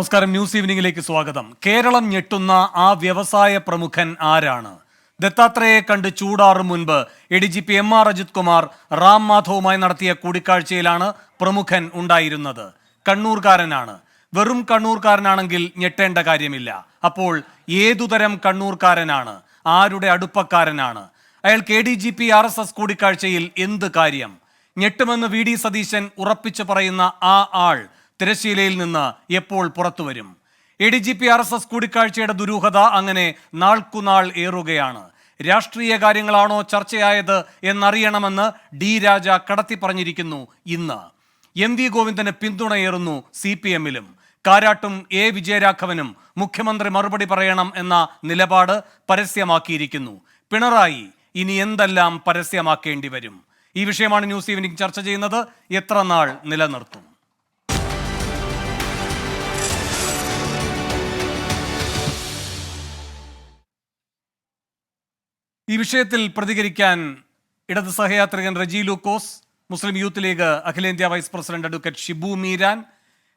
നമസ്കാരം, ന്യൂസ് ഈവനിംഗിലേക്ക് സ്വാഗതം. കേരളം ഞെട്ടുന്ന ആ വ്യവസായ പ്രമുഖൻ ആരാണ്? ദത്താത്രേയെ കണ്ട് ചൂടാറും മുൻപ് ADGP MR അജിത് കുമാർ റാം മാധവുമായി നടത്തിയ കൂടിക്കാഴ്ചയിലാണ് പ്രമുഖൻ ഉണ്ടായിരുന്നത്. കണ്ണൂർക്കാരനാണ്. വെറും കണ്ണൂർക്കാരനാണെങ്കിൽ ഞെട്ടേണ്ട കാര്യമില്ല. അപ്പോൾ ഏതുതരം കണ്ണൂർക്കാരനാണ്? ആരുടെ അടുപ്പക്കാരനാണ്? അയാൾക്ക് ADGP RSS കൂടിക്കാഴ്ചയിൽ എന്ത് കാര്യം? ഞെട്ടുമെന്ന് VD സതീശൻ ഉറപ്പിച്ചു പറയുന്ന ആ ആൾ തിരശ്ശീലയിൽ നിന്ന് എപ്പോൾ പുറത്തുവരും? ADGP RSS കൂടിക്കാഴ്ചയുടെ ദുരൂഹത അങ്ങനെ നാൾക്കുനാൾ ഏറുകയാണ്. രാഷ്ട്രീയ കാര്യങ്ങളാണോ ചർച്ചയായത് എന്നറിയണമെന്ന് D രാജ കടത്തി പറഞ്ഞിരിക്കുന്നു. ഇന്ന് MV ഗോവിന്ദന് പിന്തുണയേറുന്നു CPM-ലും. കാരാട്ടും A വിജയരാഘവനും മുഖ്യമന്ത്രി മറുപടി പറയണം എന്ന നിലപാട് പരസ്യമാക്കിയിരിക്കുന്നു. പിണറായി ഇനി എന്തെല്ലാം പരസ്യമാക്കേണ്ടി വരും? ഈ വിഷയമാണ് ന്യൂസ് ഈവനിംഗ് ചർച്ച ചെയ്യുന്നത്. എത്ര നാൾ നിലനിർത്തും? ഈ വിഷയത്തിൽ പ്രതികരിക്കാൻ ഇടത് സഹയാത്രികൻ റജി ലൂക്കോസ്, മുസ്ലിം യൂത്ത് ലീഗ് അഖിലേന്ത്യാ vice president advocate Shibu Meeran,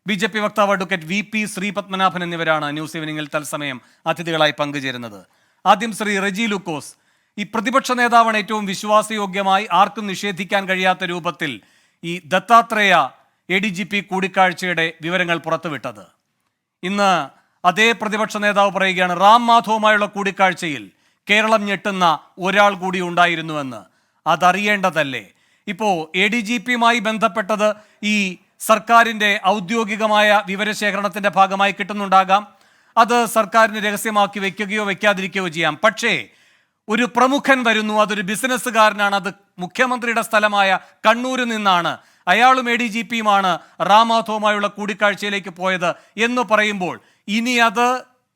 BJP വക്താവ് അഡ്വക്കേറ്റ് VP ശ്രീപത്മനാഭൻ എന്നിവരാണ് ന്യൂസ് ഈവനിംഗിൽ തത്സമയം അതിഥികളായി പങ്കുചേരുന്നത്. ആദ്യം ശ്രീ റജി ലൂക്കോസ്, ഈ പ്രതിപക്ഷ നേതാവാണ് ഏറ്റവും വിശ്വാസയോഗ്യമായി ആർക്കും നിഷേധിക്കാൻ കഴിയാത്ത രൂപത്തിൽ ഈ ദത്താത്രേയ ADGP കൂടിക്കാഴ്ചയുടെ വിവരങ്ങൾ പുറത്തുവിട്ടത്. ഇന്ന് അതേ പ്രതിപക്ഷ നേതാവ് പറയുകയാണ് റാം മാധവുമായുള്ള കൂടിക്കാഴ്ചയിൽ കേരളം ഞെട്ടുന്ന ഒരാൾ കൂടി ഉണ്ടായിരുന്നുവെന്ന്. അതറിയേണ്ടതല്ലേ? ഇപ്പോൾ ADGP-യുമായി ബന്ധപ്പെട്ടത് ഈ സർക്കാരിൻ്റെ ഔദ്യോഗികമായ വിവരശേഖരണത്തിൻ്റെ ഭാഗമായി കിട്ടുന്നുണ്ടാകാം. അത് സർക്കാരിന് രഹസ്യമാക്കി വയ്ക്കുകയോ വയ്ക്കാതിരിക്കുകയോ ചെയ്യാം. പക്ഷേ ഒരു പ്രമുഖൻ വരുന്നു, അതൊരു ബിസിനസ്സുകാരനാണ്, അത് മുഖ്യമന്ത്രിയുടെ സ്ഥലമായ കണ്ണൂരിൽ നിന്നാണ്, അയാളും ADGP-യുമാണ് റാം മാധവുമായുള്ള കൂടിക്കാഴ്ചയിലേക്ക് പോയത് എന്ന് പറയുമ്പോൾ ഇനി അത്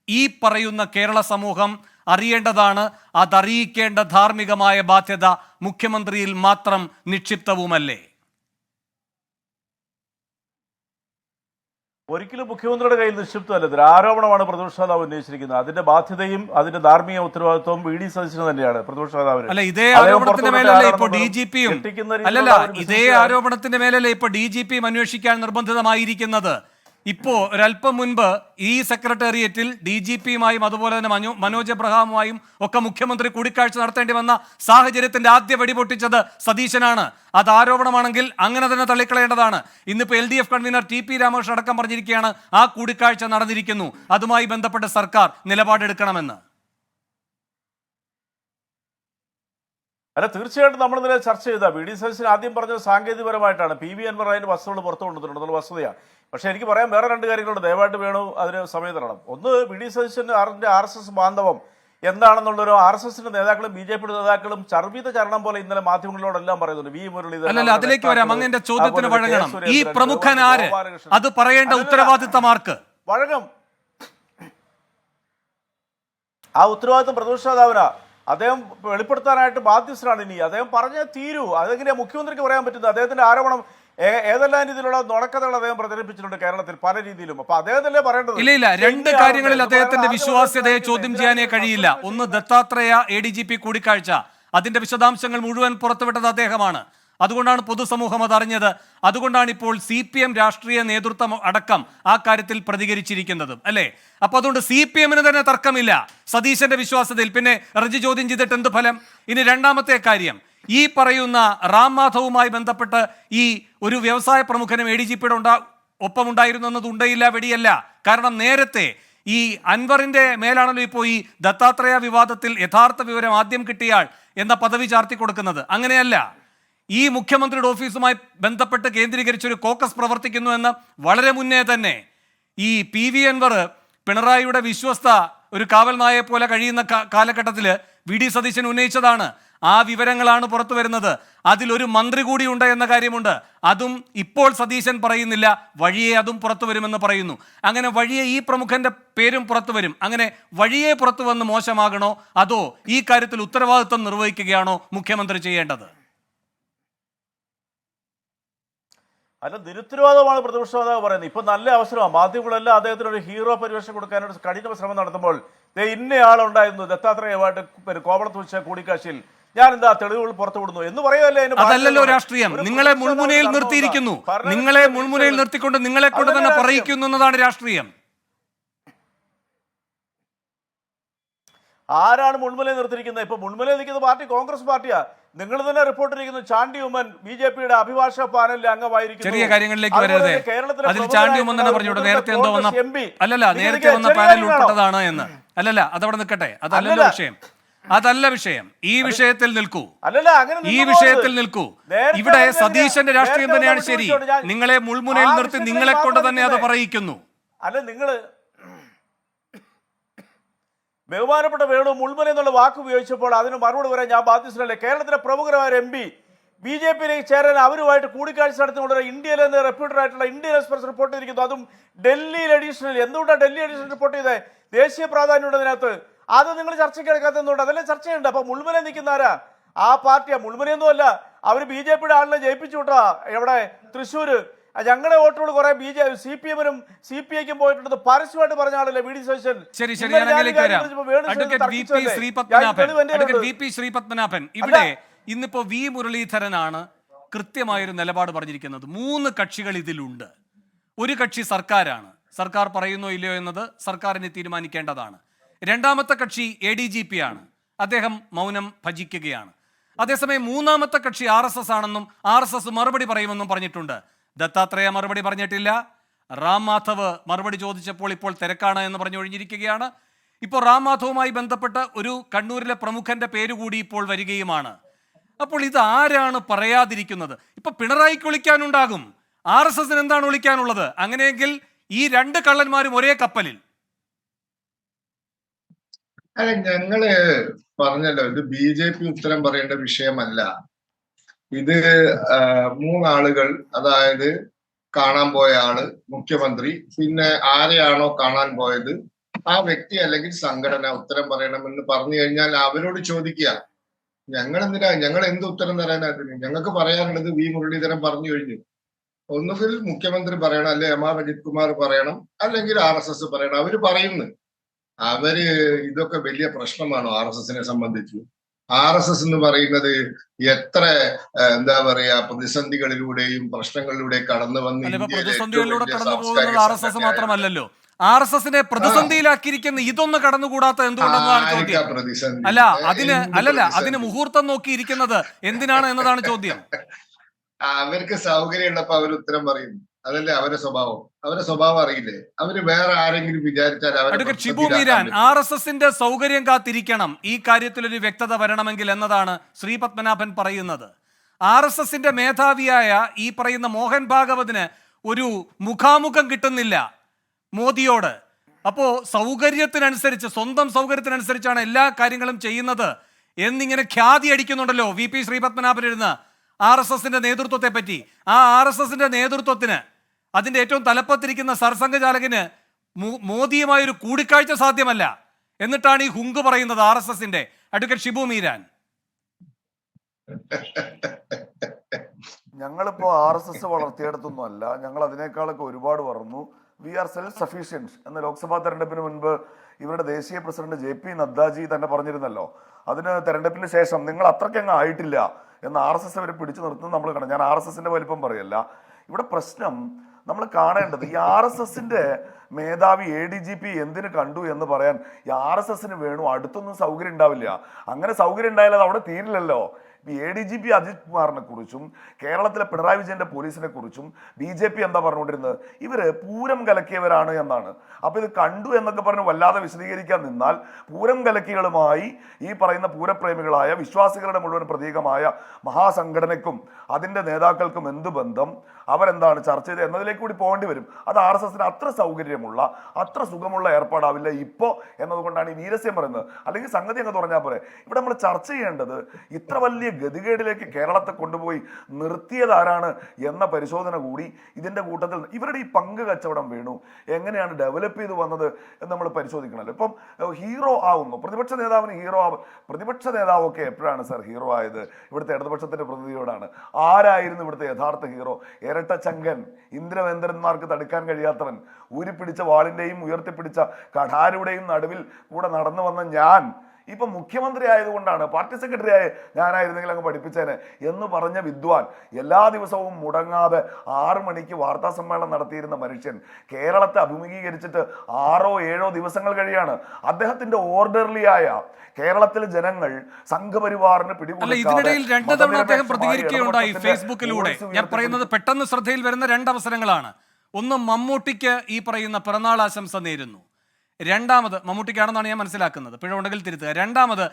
ഈ പറയുന്ന കേരള സമൂഹം അറിയേണ്ടതാണ്. അതറിയിക്കേണ്ട ധാർമ്മികമായ ബാധ്യത മുഖ്യമന്ത്രിയിൽ മാത്രം നിക്ഷിപ്തവുമല്ലേ? ഒരിക്കലും മുഖ്യമന്ത്രിയുടെ കയ്യിൽ നിക്ഷിപ്തമല്ല. ഇതൊരു ആരോപണമാണ് പ്രതിപക്ഷ നേതാവ് ഉന്നയിച്ചിരിക്കുന്നത്. അതിന്റെ ബാധ്യതയും അതിന്റെ ധാർമ്മിക ഉത്തരവാദിത്വവും VD സതീശന് തന്നെയാണ്, പ്രതിപക്ഷ നേതാവിന്. അല്ല, ഇതേ ആരോപണത്തിന്റെ മേലല്ലേ ഇപ്പോൾ DGP-യും ഇതേ ആരോപണത്തിന്റെ മേലല്ലേ ഇപ്പോൾ DGP-യും അന്വേഷിക്കാൻ നിർബന്ധിതമായിരിക്കുന്നത്? ഇപ്പോൾ ഒരല്പം മുൻപ് ഈ സെക്രട്ടേറിയറ്റിൽ DGP-യുമായും അതുപോലെ തന്നെ മനോജ് എബ്രഹാമുമായും ഒക്കെ മുഖ്യമന്ത്രി കൂടിക്കാഴ്ച നടത്തേണ്ടി വന്ന സാഹചര്യത്തിന്റെ ആദ്യ വെടിപൊട്ടിച്ചത് സതീശനാണ്. അത് ആരോപണമാണെങ്കിൽ അങ്ങനെ തന്നെ തള്ളിക്കളയേണ്ടതാണ്. ഇന്നിപ്പോൾ LDF കൺവീനർ TP രാമകൃഷ്ണൻ അടക്കം പറഞ്ഞിരിക്കുകയാണ് ആ കൂടിക്കാഴ്ച നടന്നിരിക്കുന്നു, അതുമായി ബന്ധപ്പെട്ട് സർക്കാർ നിലപാടെടുക്കണമെന്ന്. അല്ല, തീർച്ചയായിട്ടും നമ്മൾ ഇന്നലെ ചർച്ച ചെയ്ത VD സതീശൻ ആദ്യം പറഞ്ഞത് സാങ്കേതികപരമായിട്ടാണ്. PV അൻവർ അതിന്റെ വസ്തുക്കൾ പുറത്തു കൊണ്ടുവന്നിട്ടുണ്ടെന്നുള്ള വസ്തുതയാണ്. പക്ഷേ എനിക്ക് പറയാൻ വേറെ രണ്ട് കാര്യങ്ങളുണ്ട്. ദയവായിട്ട് വേണു അതിന് സമയം തരണം. ഒന്ന്, VD സതീശൻ RSS ബാന്ധവം എന്താണെന്നുള്ളൊരു RSSന്റെ നേതാക്കളും BJP നേതാക്കളും ചർവിത ചരണം പോലെ ഇന്നലെ മാധ്യമങ്ങളോടെല്ലാം പറയുന്നുണ്ട്. V മുരളീധരൻ അതിലേക്ക് വരാം. അങ്ങന്റെ ചോദ്യത്തിന് വഴങ്ങണം. ഈ പ്രമുഖൻ ആര്? അത് പറയേണ്ട ഉത്തരവാദിത്തമാർക്ക് വഴങ്ങും. ആ ഉത്തരവാദിത്തം പ്രതിപക്ഷ നേതാവിനാ. അദ്ദേഹം വെളിപ്പെടുത്താനായിട്ട് ബാധ്യസ്ഥനാണ്. ഇനി അദ്ദേഹം പറഞ്ഞേ തീരൂ. അതെങ്ങനെയാ മുഖ്യമന്ത്രിക്ക് പറയാൻ പറ്റുന്നത്? അദ്ദേഹത്തിന്റെ ആരോപണം ഏതെല്ലാം രീതിയിലുള്ള നുണക്കഥകൾ അദ്ദേഹം പ്രചരിപ്പിച്ചിട്ടുണ്ട് കേരളത്തിൽ പല രീതിയിലും. അപ്പൊ അദ്ദേഹത്തല്ലേ പറയേണ്ടത്? ഇല്ല, രണ്ട് കാര്യങ്ങളിൽ അദ്ദേഹത്തിന്റെ വിശ്വാസ്യതയെ ചോദ്യം ചെയ്യാനേ കഴിയില്ല. ഒന്ന്, ദത്താത്രേയ ADGP കൂടിക്കാഴ്ച, അതിന്റെ വിശദാംശങ്ങൾ മുഴുവൻ പുറത്തുവിട്ടത് അദ്ദേഹമാണ്. അതുകൊണ്ടാണ് പൊതുസമൂഹം അതറിഞ്ഞത്. അതുകൊണ്ടാണ് ഇപ്പോൾ CPM രാഷ്ട്രീയ നേതൃത്വം അടക്കം ആ കാര്യത്തിൽ പ്രതികരിച്ചിരിക്കുന്നതും, അല്ലേ? അപ്പൊ അതുകൊണ്ട് CPM-ന് തന്നെ തർക്കമില്ല സതീശന്റെ വിശ്വാസ്യതയിൽ. പിന്നെ റജി ചോദ്യം ചെയ്തിട്ട് എന്ത് ഫലം? ഇനി രണ്ടാമത്തെ കാര്യം, ഈ പറയുന്ന റാം മാധവുമായി ബന്ധപ്പെട്ട് ഈ ഒരു വ്യവസായ പ്രമുഖനും ADGP-യുടെ ഒപ്പമുണ്ടായിരുന്നു എന്നത് ഉണ്ടയില്ല വെടിയല്ല. കാരണം നേരത്തെ ഈ അൻവറിന്റെ മേലാണല്ലോ ഇപ്പോൾ ഈ ദത്താത്രേയ വിവാദത്തിൽ യഥാർത്ഥ വിവരം ആദ്യം കിട്ടിയാൾ എന്ന പദവി ചാർത്തി കൊടുക്കുന്നത്. അങ്ങനെയല്ല. ഈ മുഖ്യമന്ത്രിയുടെ ഓഫീസുമായി ബന്ധപ്പെട്ട് കേന്ദ്രീകരിച്ചൊരു കോക്കസ് പ്രവർത്തിക്കുന്നു എന്ന് വളരെ മുന്നേ തന്നെ ഈ PV അൻവർ പിണറായിയുടെ വിശ്വസ്ത ഒരു കാവൽ നായയെ പോലെ കഴിയുന്ന കാലഘട്ടത്തിൽ VD സതീശൻ ഉന്നയിച്ചതാണ്. ആ വിവരങ്ങളാണ് പുറത്തു വരുന്നത്. അതിലൊരു മന്ത്രി കൂടി ഉണ്ട് എന്ന കാര്യമുണ്ട്. അതും ഇപ്പോൾ സതീശൻ പറയുന്നില്ല. വഴിയെ അതും പുറത്തു വരുമെന്ന് പറയുന്നു. അങ്ങനെ വഴിയെ ഈ പ്രമുഖന്റെ പേരും പുറത്തു വരും. അങ്ങനെ വഴിയെ പുറത്തു വന്ന് മോശമാകണോ, അതോ ഈ കാര്യത്തിൽ ഉത്തരവാദിത്വം നിർവഹിക്കുകയാണോ മുഖ്യമന്ത്രി ചെയ്യേണ്ടത്? അല്ല, നിരുത്തരവാദമാണ് പ്രതിപക്ഷ നേതാവ് പറയുന്നത്. ഇപ്പൊ നല്ല അവസരമാണ്. മാധ്യമങ്ങളെല്ലാം അദ്ദേഹത്തിന് ഒരു ഹീറോ പരിവേഷം കൊടുക്കാനായിട്ട് കഠിന ശ്രമം നടത്തുമ്പോൾ ഇന്നയാളുണ്ടായിരുന്നു ദത്താത്രേയമായിട്ട് കോവളത്ത് വെച്ച കൂടിക്കാഴ്ചയിൽ, ഞാൻ എന്താ തെളിവുകൾ പുറത്തുവിടുന്നു എന്ന് പറയുമല്ലേ? അതല്ലല്ലോ രാഷ്ട്രീയം. നിങ്ങളെ മുൾമുനയിൽ നിർത്തിയിരിക്കുന്നു. നിങ്ങളെ മുൾമുനയിൽ നിർത്തിക്കൊണ്ട് നിങ്ങളെ കൊണ്ട് തന്നെ പറയിക്കുന്നു എന്നതാണ് രാഷ്ട്രീയം. ആരാണ് മുൾമുനയിൽ നിർത്തിയിരിക്കുന്നത്? ഇപ്പൊ മുൾമുനയിൽ നിൽക്കുന്ന പാർട്ടി കോൺഗ്രസ് പാർട്ടിയാ. നിങ്ങൾ തന്നെ റിപ്പോർട്ട് ചെയ്യുന്നു ചാണ്ടി ഉമ്മൻ ബി.ജെ.പിയുടെ അഭിഭാഷക പാനലിലെ അംഗമായിരിക്കും. ചെറിയ കാര്യങ്ങളിലേക്ക് വരരുത്. അതിൽ ചാണ്ടി ഉമ്മൻ തന്നെ പറഞ്ഞോട്ടെ നേരത്തെ എന്തോ വന്ന നേരത്തെ വന്ന പാനലിൽ ഉൾപ്പെട്ടതാണ് എന്ന്. അല്ലല്ല, അതവിടെ നിൽക്കട്ടെ, അതല്ലല്ലോ വിഷയം. അതല്ല വിഷയം. ഈ വിഷയത്തിൽ നിൽക്കൂ, ഈ വിഷയത്തിൽ നിൽക്കൂ. ഇവിടെ സതീശന്റെ രാഷ്ട്രീയം തന്നെയാണ് ശരി. നിങ്ങളെ മുൾമുനയിൽ നിർത്തി നിങ്ങളെ കൊണ്ട് തന്നെ അത് പറയിക്കുന്നു. അല്ല, നിങ്ങള് ബഹുമാനപ്പെട്ട വേണു മുൾമുന എന്നുള്ള വാക്ക് ഉപയോഗിച്ചപ്പോൾ അതിന് മറുപടി പറയാൻ ഞാൻ ബാധ്യസ്ഥനല്ലേ? കേരളത്തിലെ പ്രമുഖരായ എം.പി ബി.ജെ.പിയിലേക്ക് ചേരാൻ അവരുമായിട്ട് കൂടിക്കാഴ്ച നടത്തിക്കൊണ്ട് ഇന്ത്യയിൽ നിന്ന് റെപ്യൂട്ടഡ് ആയിട്ടുള്ള ഇന്ത്യൻ എക്സ്പ്രസ് റിപ്പോർട്ട് ചെയ്തിരിക്കുന്നു. അതും ഡൽഹിയിൽ എഡീഷണൽ. എന്തുകൊണ്ടാണ് ഡൽഹി എഡീഷണൽ റിപ്പോർട്ട് ചെയ്തത്? ദേശീയ പ്രാധാന്യമുണ്ട് അതിനകത്ത്. അത് നിങ്ങൾ ചർച്ചയ്ക്ക് എടുക്കാത്തതുകൊണ്ട് അതെല്ലാം ചർച്ചയുണ്ട്. അപ്പൊ മുൾമുന നിൽക്കുന്ന ആരാ? ആ പാർട്ടിയാ. മുൾമുനയൊന്നും അല്ല. അവർ ബി.ജെ.പിയുടെ ആളിനെ ജയിപ്പിച്ചു വിട്ടാ. എവിടെ? തൃശ്ശൂര്. ഞങ്ങളുടെ വോട്ടുകൾ കുറെ CPM-നും CPI-ക്കും പോയിട്ടുണ്ടെന്ന് പരസ്യമായിട്ട് പറഞ്ഞ ആളല്ലേ വി.ഡി. സതീശൻ. ശരി, ഞാൻ അങ്ങനെയൊക്കെ വരാം. അഡ്വക്കേറ്റ് വി പി ശ്രീപത്മനാഭൻ, ഇവിടെ ഇന്നിപ്പോ വി മുരളീധരനാണ് കൃത്യമായൊരു നിലപാട് പറഞ്ഞിരിക്കുന്നത്. 3 കക്ഷികൾ ഇതിലുണ്ട്. ഒരു കക്ഷി സർക്കാരാണ്. സർക്കാർ പറയുന്നോ ഇല്ലയോ എന്നത് സർക്കാരിനെ തീരുമാനിക്കേണ്ടതാണ്. രണ്ടാമത്തെ കക്ഷി ADGP ആണ്. അദ്ദേഹം മൗനം ഭജിക്കുകയാണ്. അതേസമയം മൂന്നാമത്തെ കക്ഷി RSS ആണെന്നും RSS മറുപടി പറയുമെന്നും പറഞ്ഞിട്ടുണ്ട്. ദത്താത്രേയ മറുപടി പറഞ്ഞിട്ടില്ല. റാം മാധവ് മറുപടി ചോദിച്ചപ്പോൾ ഇപ്പോൾ തിരക്കാണ് എന്ന് പറഞ്ഞു ഒഴിഞ്ഞിരിക്കുകയാണ്. ഇപ്പോൾ റാം മാധവുമായി ബന്ധപ്പെട്ട് ഒരു കണ്ണൂരിലെ പ്രമുഖന്റെ പേര് കൂടി ഇപ്പോൾ വരികയുമാണ്. അപ്പോൾ ഇത് ആരാണ് പറയാതിരിക്കുന്നത്? ഇപ്പൊ പിണറായിക്ക് വിളിക്കാനുണ്ടാകും, RSSന് എന്താണ് വിളിക്കാനുള്ളത്? അങ്ങനെയെങ്കിൽ ഈ 2 കള്ളന്മാരും ഒരേ കപ്പലിൽ. അല്ല, ഞങ്ങള് പറഞ്ഞല്ലോ, ഇത് BJP ഉത്തരം പറയേണ്ട വിഷയമല്ല. ഇത് 3 ആളുകൾ, അതായത് കാണാൻ പോയ ആള്, മുഖ്യമന്ത്രി, പിന്നെ ആരെയാണോ കാണാൻ പോയത് ആ വ്യക്തി അല്ലെങ്കിൽ സംഘടന ഉത്തരം പറയണമെന്ന് പറഞ്ഞു കഴിഞ്ഞാൽ അവരോട് ചോദിക്കുക. ഞങ്ങൾ എന്ത് ഉത്തരം തരാനായിരുന്നു? ഞങ്ങൾക്ക് പറയാനുള്ളത് വി മുരളീധരൻ പറഞ്ഞു കഴിഞ്ഞു. ഒന്നുകിൽ മുഖ്യമന്ത്രി പറയണം, അല്ലെ എം ആർ അജിത് കുമാർ പറയണം, അല്ലെങ്കിൽ RSS പറയണം. അവര് പറയുന്നു. ഇതൊക്കെ വലിയ പ്രശ്നമാണോ RSSനെ സംബന്ധിച്ച്? RSS എന്ന് പറയുന്നത് എത്ര എന്താ പറയാ പ്രതിസന്ധികളിലൂടെയും പ്രശ്നങ്ങളിലൂടെ കടന്നു വന്ന് പ്രതിസന്ധികളിലൂടെ കടന്നു പോകുന്നത് RSS മാത്രമല്ലല്ലോ. RSSനെ പ്രതിസന്ധിയിലാക്കിയിരിക്കുന്ന ഇതൊന്ന് കടന്നുകൂടാത്ത എന്തുകൊണ്ടെന്നതാണ് ചോദ്യം. അതിന് മുഹൂർത്തം നോക്കിയിരിക്കുന്നത് എന്തിനാണ് എന്നതാണ് ചോദ്യം. അവർക്ക് സൗകര്യമുള്ളപ്പോ അവർ ഉത്തരം പറയുന്നു. അതല്ലേ അവരുടെ സ്വഭാവം അറിയില്ലേ? അവര് വേറെ ആരെങ്കിലും വിചാരിച്ചാൽ ഷിബു മീരാൻ, RSSന്റെ സൗകര്യം കാത്തിരിക്കണം ഈ കാര്യത്തിൽ ഒരു വ്യക്തത വരണമെങ്കിൽ എന്നതാണ് ശ്രീപത്മനാഭൻ പറയുന്നത്. RSSന്റെ മേധാവിയായ ഈ പറയുന്ന മോഹൻ ഭാഗവതിന് ഒരു മുഖാമുഖം കിട്ടുന്നില്ല മോദിയോട്. അപ്പോ സൗകര്യത്തിനനുസരിച്ച്, സ്വന്തം സൗകര്യത്തിനനുസരിച്ചാണ് എല്ലാ കാര്യങ്ങളും ചെയ്യുന്നത് എന്നിങ്ങനെ ഖ്യാതി അടിക്കുന്നുണ്ടല്ലോ VP ശ്രീപത്മനാഭൻ ഇരുന്ന് RSSന്റെ നേതൃത്വത്തെ പറ്റി. ആ RSSന്റെ നേതൃത്വത്തിന്, അതിന്റെ ഏറ്റവും തലപ്പത്തിരിക്കുന്ന സർസംഘചാലകന് മോദിയുമായൊരു കൂടിക്കാഴ്ച സാധ്യമല്ല. എന്നിട്ടാണ് ഈ ഹുങ്ക് പറയുന്നത് RSSന്റെ. അഡ്വക്കേറ്റ് ഷിബു മീരാൻ, ഞങ്ങളിപ്പോ RSS വളർത്തിയെടുത്തൊന്നും അല്ല, ഞങ്ങൾ അതിനേക്കാളൊക്കെ ഒരുപാട് വളർന്നു. വി ആർ സെൽഫ് സഫീഷ്യൻറ്റ് എന്ന് ലോക്സഭാ തെരഞ്ഞെടുപ്പിന് മുൻപ് ഇവരുടെ ദേശീയ പ്രസിഡന്റ് JP നദ്ദാജി തന്നെ പറഞ്ഞിരുന്നല്ലോ. അതിന് തെരഞ്ഞെടുപ്പിന് ശേഷം നിങ്ങൾ അത്രയ്ക്കങ്ങ് ആയിട്ടില്ല എന്ന് RSS അവരെ പിടിച്ചു നിർത്തുന്നത് നമ്മൾ കാണാം. ഞാൻ RSSന്റെ വലിപ്പം പറയല്ല. ഇവിടെ പ്രശ്നം നമ്മൾ കാണേണ്ടത്, ഈ RSSന്റെ മേധാവി ADGP എന്തിനു കണ്ടു എന്ന് പറയാൻ ഈ RSSന് വേണു അടുത്തൊന്നും സൗകര്യം ഉണ്ടാവില്ല. അങ്ങനെ സൗകര്യം ഉണ്ടായാൽ അത് അവിടെ തീരില്ലല്ലോ. ADGP അജിത് കുമാറിനെ കുറിച്ചും കേരളത്തിലെ പിണറായി വിജയന്റെ പോലീസിനെ കുറിച്ചും BJP എന്താ പറഞ്ഞുകൊണ്ടിരുന്നത്? ഇവര് പൂരം കലക്കിയവരാണ് എന്നാണ്. അപ്പൊ ഇത് കണ്ടു എന്നൊക്കെ പറഞ്ഞ് വല്ലാതെ വിശദീകരിക്കാൻ നിന്നാൽ പൂരം കലക്കികളുമായി ഈ പറയുന്ന പൂരപ്രേമികളായ വിശ്വാസികളുടെ മുഴുവൻ പ്രതീകമായ മഹാസംഘടനയ്ക്കും അതിന്റെ നേതാക്കൾക്കും എന്ത് ബന്ധം? അവരെന്താണ് ചർച്ച ചെയ്ത് എന്നതിലേക്ക് കൂടി പോകേണ്ടി വരും. അത് RSSന് അത്ര സൗകര്യമുള്ള, അത്ര സുഖമുള്ള ഏർപ്പാടാവില്ല ഇപ്പോ എന്നതുകൊണ്ടാണ് ഈ വീരസ്യം പറയുന്നത്. അല്ലെങ്കിൽ സംഗതി അങ്ങ് പറഞ്ഞാൽ പോലെ ഇവിടെ നമ്മൾ ചർച്ച ചെയ്യേണ്ടത് ഇത്ര വലിയ ഗതികേടിലേക്ക് കേരളത്തെ കൊണ്ടുപോയി നിർത്തിയതാരാണ് എന്ന പരിശോധന കൂടി ഇതിന്റെ കൂട്ടത്തിൽ. ഇവരുടെ ഈ പങ്ക് കച്ചവടം വേണു എങ്ങനെയാണ് ഡെവലപ്പ് ചെയ്ത് വന്നത് എന്ന് നമ്മൾ പരിശോധിക്കണമല്ലോ. ഇപ്പം ഹീറോ ആവുന്നു പ്രതിപക്ഷ നേതാവിന് ഹീറോ ആവും. പ്രതിപക്ഷ നേതാവൊക്കെ എപ്പോഴാണ് സാർ ഹീറോ ആയത്? ഇവിടുത്തെ ഇടതുപക്ഷത്തിന്റെ പ്രതിനിധിയോടാണ്. ആരായിരുന്നു ഇവിടുത്തെ യഥാർത്ഥ ഹീറോ? ഇരട്ടച്ചങ്കൻ, ഇന്ദ്രവേന്ദ്രന്മാർക്ക് തടുക്കാൻ കഴിയാത്തവൻ, ഊരിപ്പിടിച്ച വാളിന്റെയും ഉയർത്തിപ്പിടിച്ച കഠാരുടെയും നടുവിൽ കൂടെ നടന്നു വന്ന ഞാൻ ഇപ്പൊ മുഖ്യമന്ത്രി ആയതുകൊണ്ടാണ്, പാർട്ടി സെക്രട്ടറി ആയ ഞാനായിരുന്നെങ്കിൽ അങ്ങ് പഠിപ്പിച്ചേനെ എന്ന് പറഞ്ഞ വിദ്വാൻ, എല്ലാ ദിവസവും മുടങ്ങാതെ 6 മണിക്ക് വാർത്താ സമ്മേളനം നടത്തിയിരുന്ന മനുഷ്യൻ കേരളത്തെ അഭിമുഖീകരിച്ചിട്ട് 6-7 ദിവസങ്ങൾ കഴിയാണ്. അദ്ദേഹത്തിന്റെ ഓർഡർലിയായ കേരളത്തിലെ ജനങ്ങൾ സംഘപരിവാറിന് അല്ല, ഇതിനിടയിൽ 2 തവണ അദ്ദേഹം പ്രതികരിക്കുകയുണ്ടായി ഫേസ്ബുക്കിലൂടെ. ഞാൻ പറയുന്നത് പെട്ടെന്ന് ശ്രദ്ധയിൽ വരുന്ന 2 അവസരങ്ങളാണ്. ഒന്ന്, മമ്മൂട്ടിക്ക് ഈ പറയുന്ന പിറന്നാൾ ആശംസ നേരുന്നു. രണ്ടാമത്, മമ്മൂട്ടിക്കാണെന്നാണ് ഞാൻ മനസ്സിലാക്കുന്നത്, പിഴ ഉണ്ടെങ്കിൽ തിരുത്തുക. രണ്ടാമത്,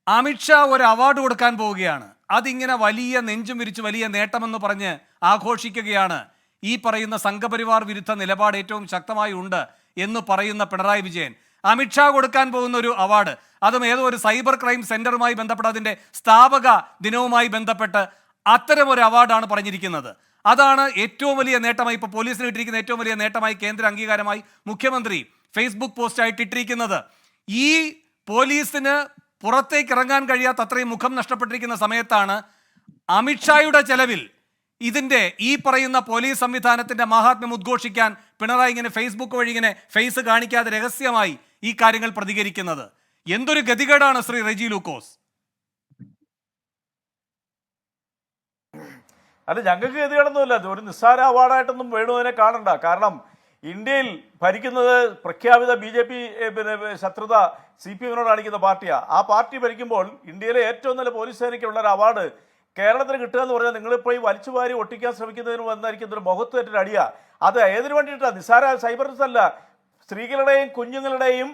അമിത്ഷാ ഒരു അവാർഡ് കൊടുക്കാൻ പോവുകയാണ്, അതിങ്ങനെ വലിയ നെഞ്ചും വിരിച്ച് വലിയ നേട്ടമെന്ന് പറഞ്ഞ് ആഘോഷിക്കുകയാണ്. ഈ പറയുന്ന സംഘപരിവാർ വിരുദ്ധ നിലപാട് ഏറ്റവും ശക്തമായി ഉണ്ട് എന്ന് പറയുന്ന പിണറായി വിജയൻ അമിത്ഷാ കൊടുക്കാൻ പോകുന്ന ഒരു അവാർഡ്, അതും ഏതോ ഒരു സൈബർ ക്രൈം സെന്ററുമായി ബന്ധപ്പെട്ട് അതിന്റെ സ്ഥാപക ദിനവുമായി ബന്ധപ്പെട്ട് അത്തരമൊരു അവാർഡാണ് പറഞ്ഞിരിക്കുന്നത്. അതാണ് ഏറ്റവും വലിയ നേട്ടമായി, ഇപ്പോൾ പോലീസിന് ഇട്ടിരിക്കുന്ന ഏറ്റവും വലിയ നേട്ടമായി, കേന്ദ്ര അംഗീകാരമായി മുഖ്യമന്ത്രി ഫേസ്ബുക്ക് പോസ്റ്റായിട്ട് ഇട്ടിരിക്കുന്നത്. ഈ പോലീസിന് പുറത്തേക്ക് ഇറങ്ങാൻ കഴിയാത്ത അത്രയും മുഖം നഷ്ടപ്പെട്ടിരിക്കുന്ന സമയത്താണ് അമിത്ഷായുടെ ചെലവിൽ ഇതിന്റെ ഈ പറയുന്ന പോലീസ് സംവിധാനത്തിന്റെ മഹാത്മ്യം ഉദ്ഘോഷിക്കാൻ പിണറായി ഇങ്ങനെ ഫേസ്ബുക്ക് വഴി ഇങ്ങനെ ഫേസ് കാണിക്കാതെ രഹസ്യമായി ഈ കാര്യങ്ങൾ പ്രതികരിക്കുന്നത്. എന്തൊരു ഗതികേടാണ് ശ്രീ റെജി ലൂക്കോസ്. അല്ല, ഞങ്ങൾക്ക് ഗതികേടൊന്നുമില്ല. ഒരു നിസ്സാര അവാർഡായിട്ടൊന്നും വേണുവിനെ കാണണ്ട. കാരണം ഇന്ത്യയിൽ ഭരിക്കുന്നത് പ്രഖ്യാപിത BJP ശത്രുത CPM കാണിക്കുന്ന പാർട്ടിയാണ്. ആ പാർട്ടി ഭരിക്കുമ്പോൾ ഇന്ത്യയിലെ ഏറ്റവും നല്ല പോലീസ് സേനയ്ക്കുള്ള ഒരു അവാർഡ് കേരളത്തിന് കിട്ടുക എന്ന് പറഞ്ഞാൽ നിങ്ങളിപ്പോൾ ഈ വലിച്ചുവാരി ഒട്ടിക്കാൻ ശ്രമിക്കുന്നതിന് വന്നായിരിക്കുന്ന ഒരു മുഖത്തേറ്റൊരു അടിയ. അത് ഏതിനു വേണ്ടിയിട്ടാണ്? നിസ്സാര സൈബർ അല്ല, സ്ത്രീകളുടെയും കുഞ്ഞുങ്ങളുടെയും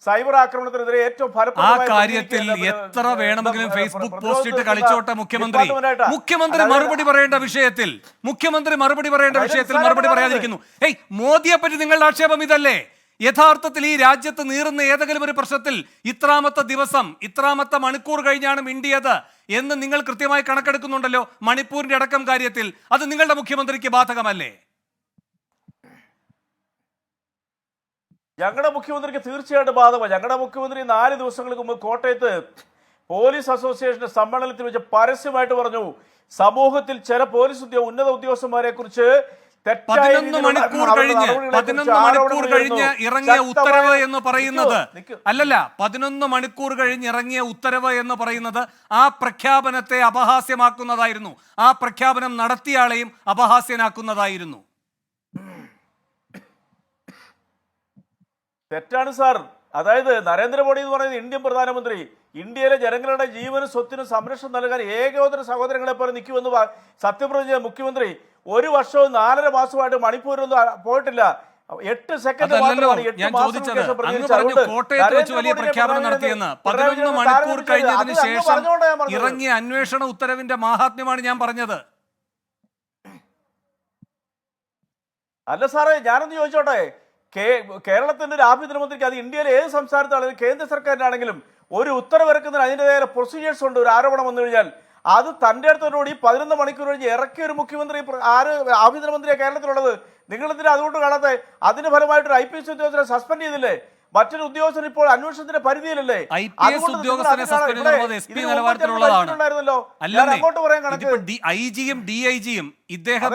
സൈബർ ആക്രമണത്തിനെതിരെ ഏറ്റവും ആ കാര്യത്തിൽ എത്ര വേണമെങ്കിലും ഫേസ്ബുക്ക് പോസ്റ്റ് ഇട്ട് കളിച്ചോട്ടെ മുഖ്യമന്ത്രി മറുപടി പറയേണ്ട വിഷയത്തിൽ മറുപടി പറയാതിരിക്കുന്നു. മോദിയെ പറ്റി നിങ്ങളുടെ ആക്ഷേപം ഇതല്ലേ? യഥാർത്ഥത്തിൽ ഈ രാജ്യത്ത് നീറുന്ന ഏതെങ്കിലും ഒരു പ്രശ്നത്തിൽ ഇത്രാമത്തെ ദിവസം, ഇത്രാമത്തെ മണിക്കൂർ കഴിഞ്ഞാണ് മിണ്ടിയത് എന്ന് നിങ്ങൾ കൃത്യമായി കണക്കെടുക്കുന്നുണ്ടല്ലോ. മണിപ്പൂരിന്റെ അടക്കം കാര്യത്തിൽ അത് നിങ്ങളുടെ മുഖ്യമന്ത്രിക്ക് ബാധകമല്ലേ? ഞങ്ങളുടെ മുഖ്യമന്ത്രിക്ക് തീർച്ചയായിട്ടും ബാധകമാണ്. ഞങ്ങളുടെ മുഖ്യമന്ത്രി 4 ദിവസങ്ങൾക്ക് മുമ്പ് കോട്ടയത്ത് പോലീസ് അസോസിയേഷന്റെ സമ്മേളനത്തിൽ വെച്ച് പരസ്യമായിട്ട് പറഞ്ഞു, സമൂഹത്തിൽ ചില പോലീസ് ഉന്നത ഉദ്യോഗസ്ഥന്മാരെ കുറിച്ച് 11 മണിക്കൂർ കഴിഞ്ഞ് ഇറങ്ങിയ ഉത്തരവ് എന്ന് പറയുന്നത് അല്ലല്ല 11 മണിക്കൂർ കഴിഞ്ഞ് ഇറങ്ങിയ ഉത്തരവ് എന്ന് പറയുന്നത് ആ പ്രഖ്യാപനത്തെ അപഹാസ്യമാക്കുന്നതായിരുന്നു. ആ പ്രഖ്യാപനം നടത്തിയാളെയും അപഹാസ്യനാക്കുന്നതായിരുന്നു. തെറ്റാണ് സാർ. അതായത് നരേന്ദ്രമോദി എന്ന് പറയുന്നത് ഇന്ത്യൻ പ്രധാനമന്ത്രി, ഇന്ത്യയിലെ ജനങ്ങളുടെ ജീവനും സ്വത്തിനും സംരക്ഷണം നൽകാൻ ഏകോദര സഹോദരങ്ങളെ പോലെ നിൽക്കുമെന്ന് സത്യപ്രതിജ്ഞ മുഖ്യമന്ത്രി 1 വർഷവും 4.5 മാസമായിട്ട് മണിപ്പൂരിലൊന്നും പോയിട്ടില്ല. 8 സെക്കൻഡ് ഞാൻ ചോദിച്ചത്, അങ്ങ് പറഞ്ഞു കോട്ടയത്ത് വെച്ച് വലിയ പ്രഖ്യാപനം നടത്തിയെന്ന്. 11 മണിക്കൂർ കഴിഞ്ഞതിന് ശേഷം ഇറങ്ങിയ അന്വേഷണ ഉത്തരവിന്റെ മാഹാത്മ്യമാണ് ഞാൻ പറഞ്ഞത്. അല്ല സാറേ, ഞാനൊന്ന് ചോദിച്ചോട്ടെ, കേരളത്തിന്റെ ഒരു ആഭ്യന്തരമന്ത്രിക്ക്, അത് ഇന്ത്യയിലെ ഏത് സംസ്ഥാനത്താണെങ്കിലും കേന്ദ്ര സർക്കാരിനാണെങ്കിലും ഒരു ഉത്തരവിറക്കുന്നതിന് അതിൻ്റെതായ പ്രൊസീജിയേഴ്സ് ഉണ്ട്. ഒരു ആരോപണം വന്നു കഴിഞ്ഞാൽ അത് തൻ്റെ അടുത്തോടുകൂടി 11 മണിക്കൂർ കഴിഞ്ഞ് ഇറക്കിയ ഒരു മുഖ്യമന്ത്രി, ആഭ്യന്തരമന്ത്രിയാണ് കേരളത്തിലുള്ളത്. നിങ്ങളെന്തിനാ അതുകൊണ്ട് കാണാതെ? അതിന് ഫലമായിട്ടൊരു IPS ഉദ്യോഗസ്ഥരെ സസ്പെൻഡ് ചെയ്തില്ലേ? മറ്റൊരു ഉദ്യോഗസ്ഥൻ ഇപ്പോൾ അന്വേഷണത്തിന്റെ പരിധിയിലല്ലേ? IGയും DIGയും ഇദ്ദേഹം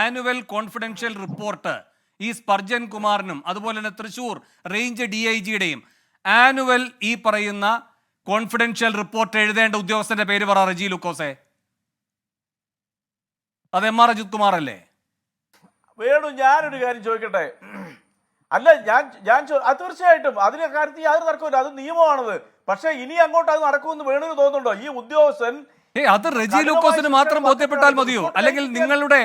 ആനുവൽ കോൺഫിഡൻഷ്യൽ റിപ്പോർട്ട് ഈ സ്പർജൻ കുമാറിനും അതുപോലെ തന്നെ തൃശൂർ റേഞ്ച് DIGയുടെയും ആനുവൽ ഈ പറയുന്ന കോൺഫിഡൻഷ്യൽ റിപ്പോർട്ട് എഴുതേണ്ട ഉദ്യോഗസ്ഥന്റെ പേര് പറ റെജി ലൂക്കോസെ. അത് MR അജിത് കുമാർ അല്ലേ? വേണു, ഞാനൊരു കാര്യം ചോദിക്കട്ടെ. അല്ല, ഞാൻ തീർച്ചയായിട്ടും അതിന്റെ കാര്യത്തിൽ യാതൊരു തർക്കമില്ല, അത് നിയമമാണത്. പക്ഷെ ഇനി അങ്ങോട്ട് അത് നടക്കുമെന്ന് വേണമെന്ന് തോന്നുന്നുണ്ടോ? ഈ ഉദ്യോഗസ്ഥൻ അത് റെജി ലൂക്കോസിന് മാത്രം ബോധ്യപ്പെട്ടാൽ മതിയോ? അല്ലെങ്കിൽ നിങ്ങളുടെ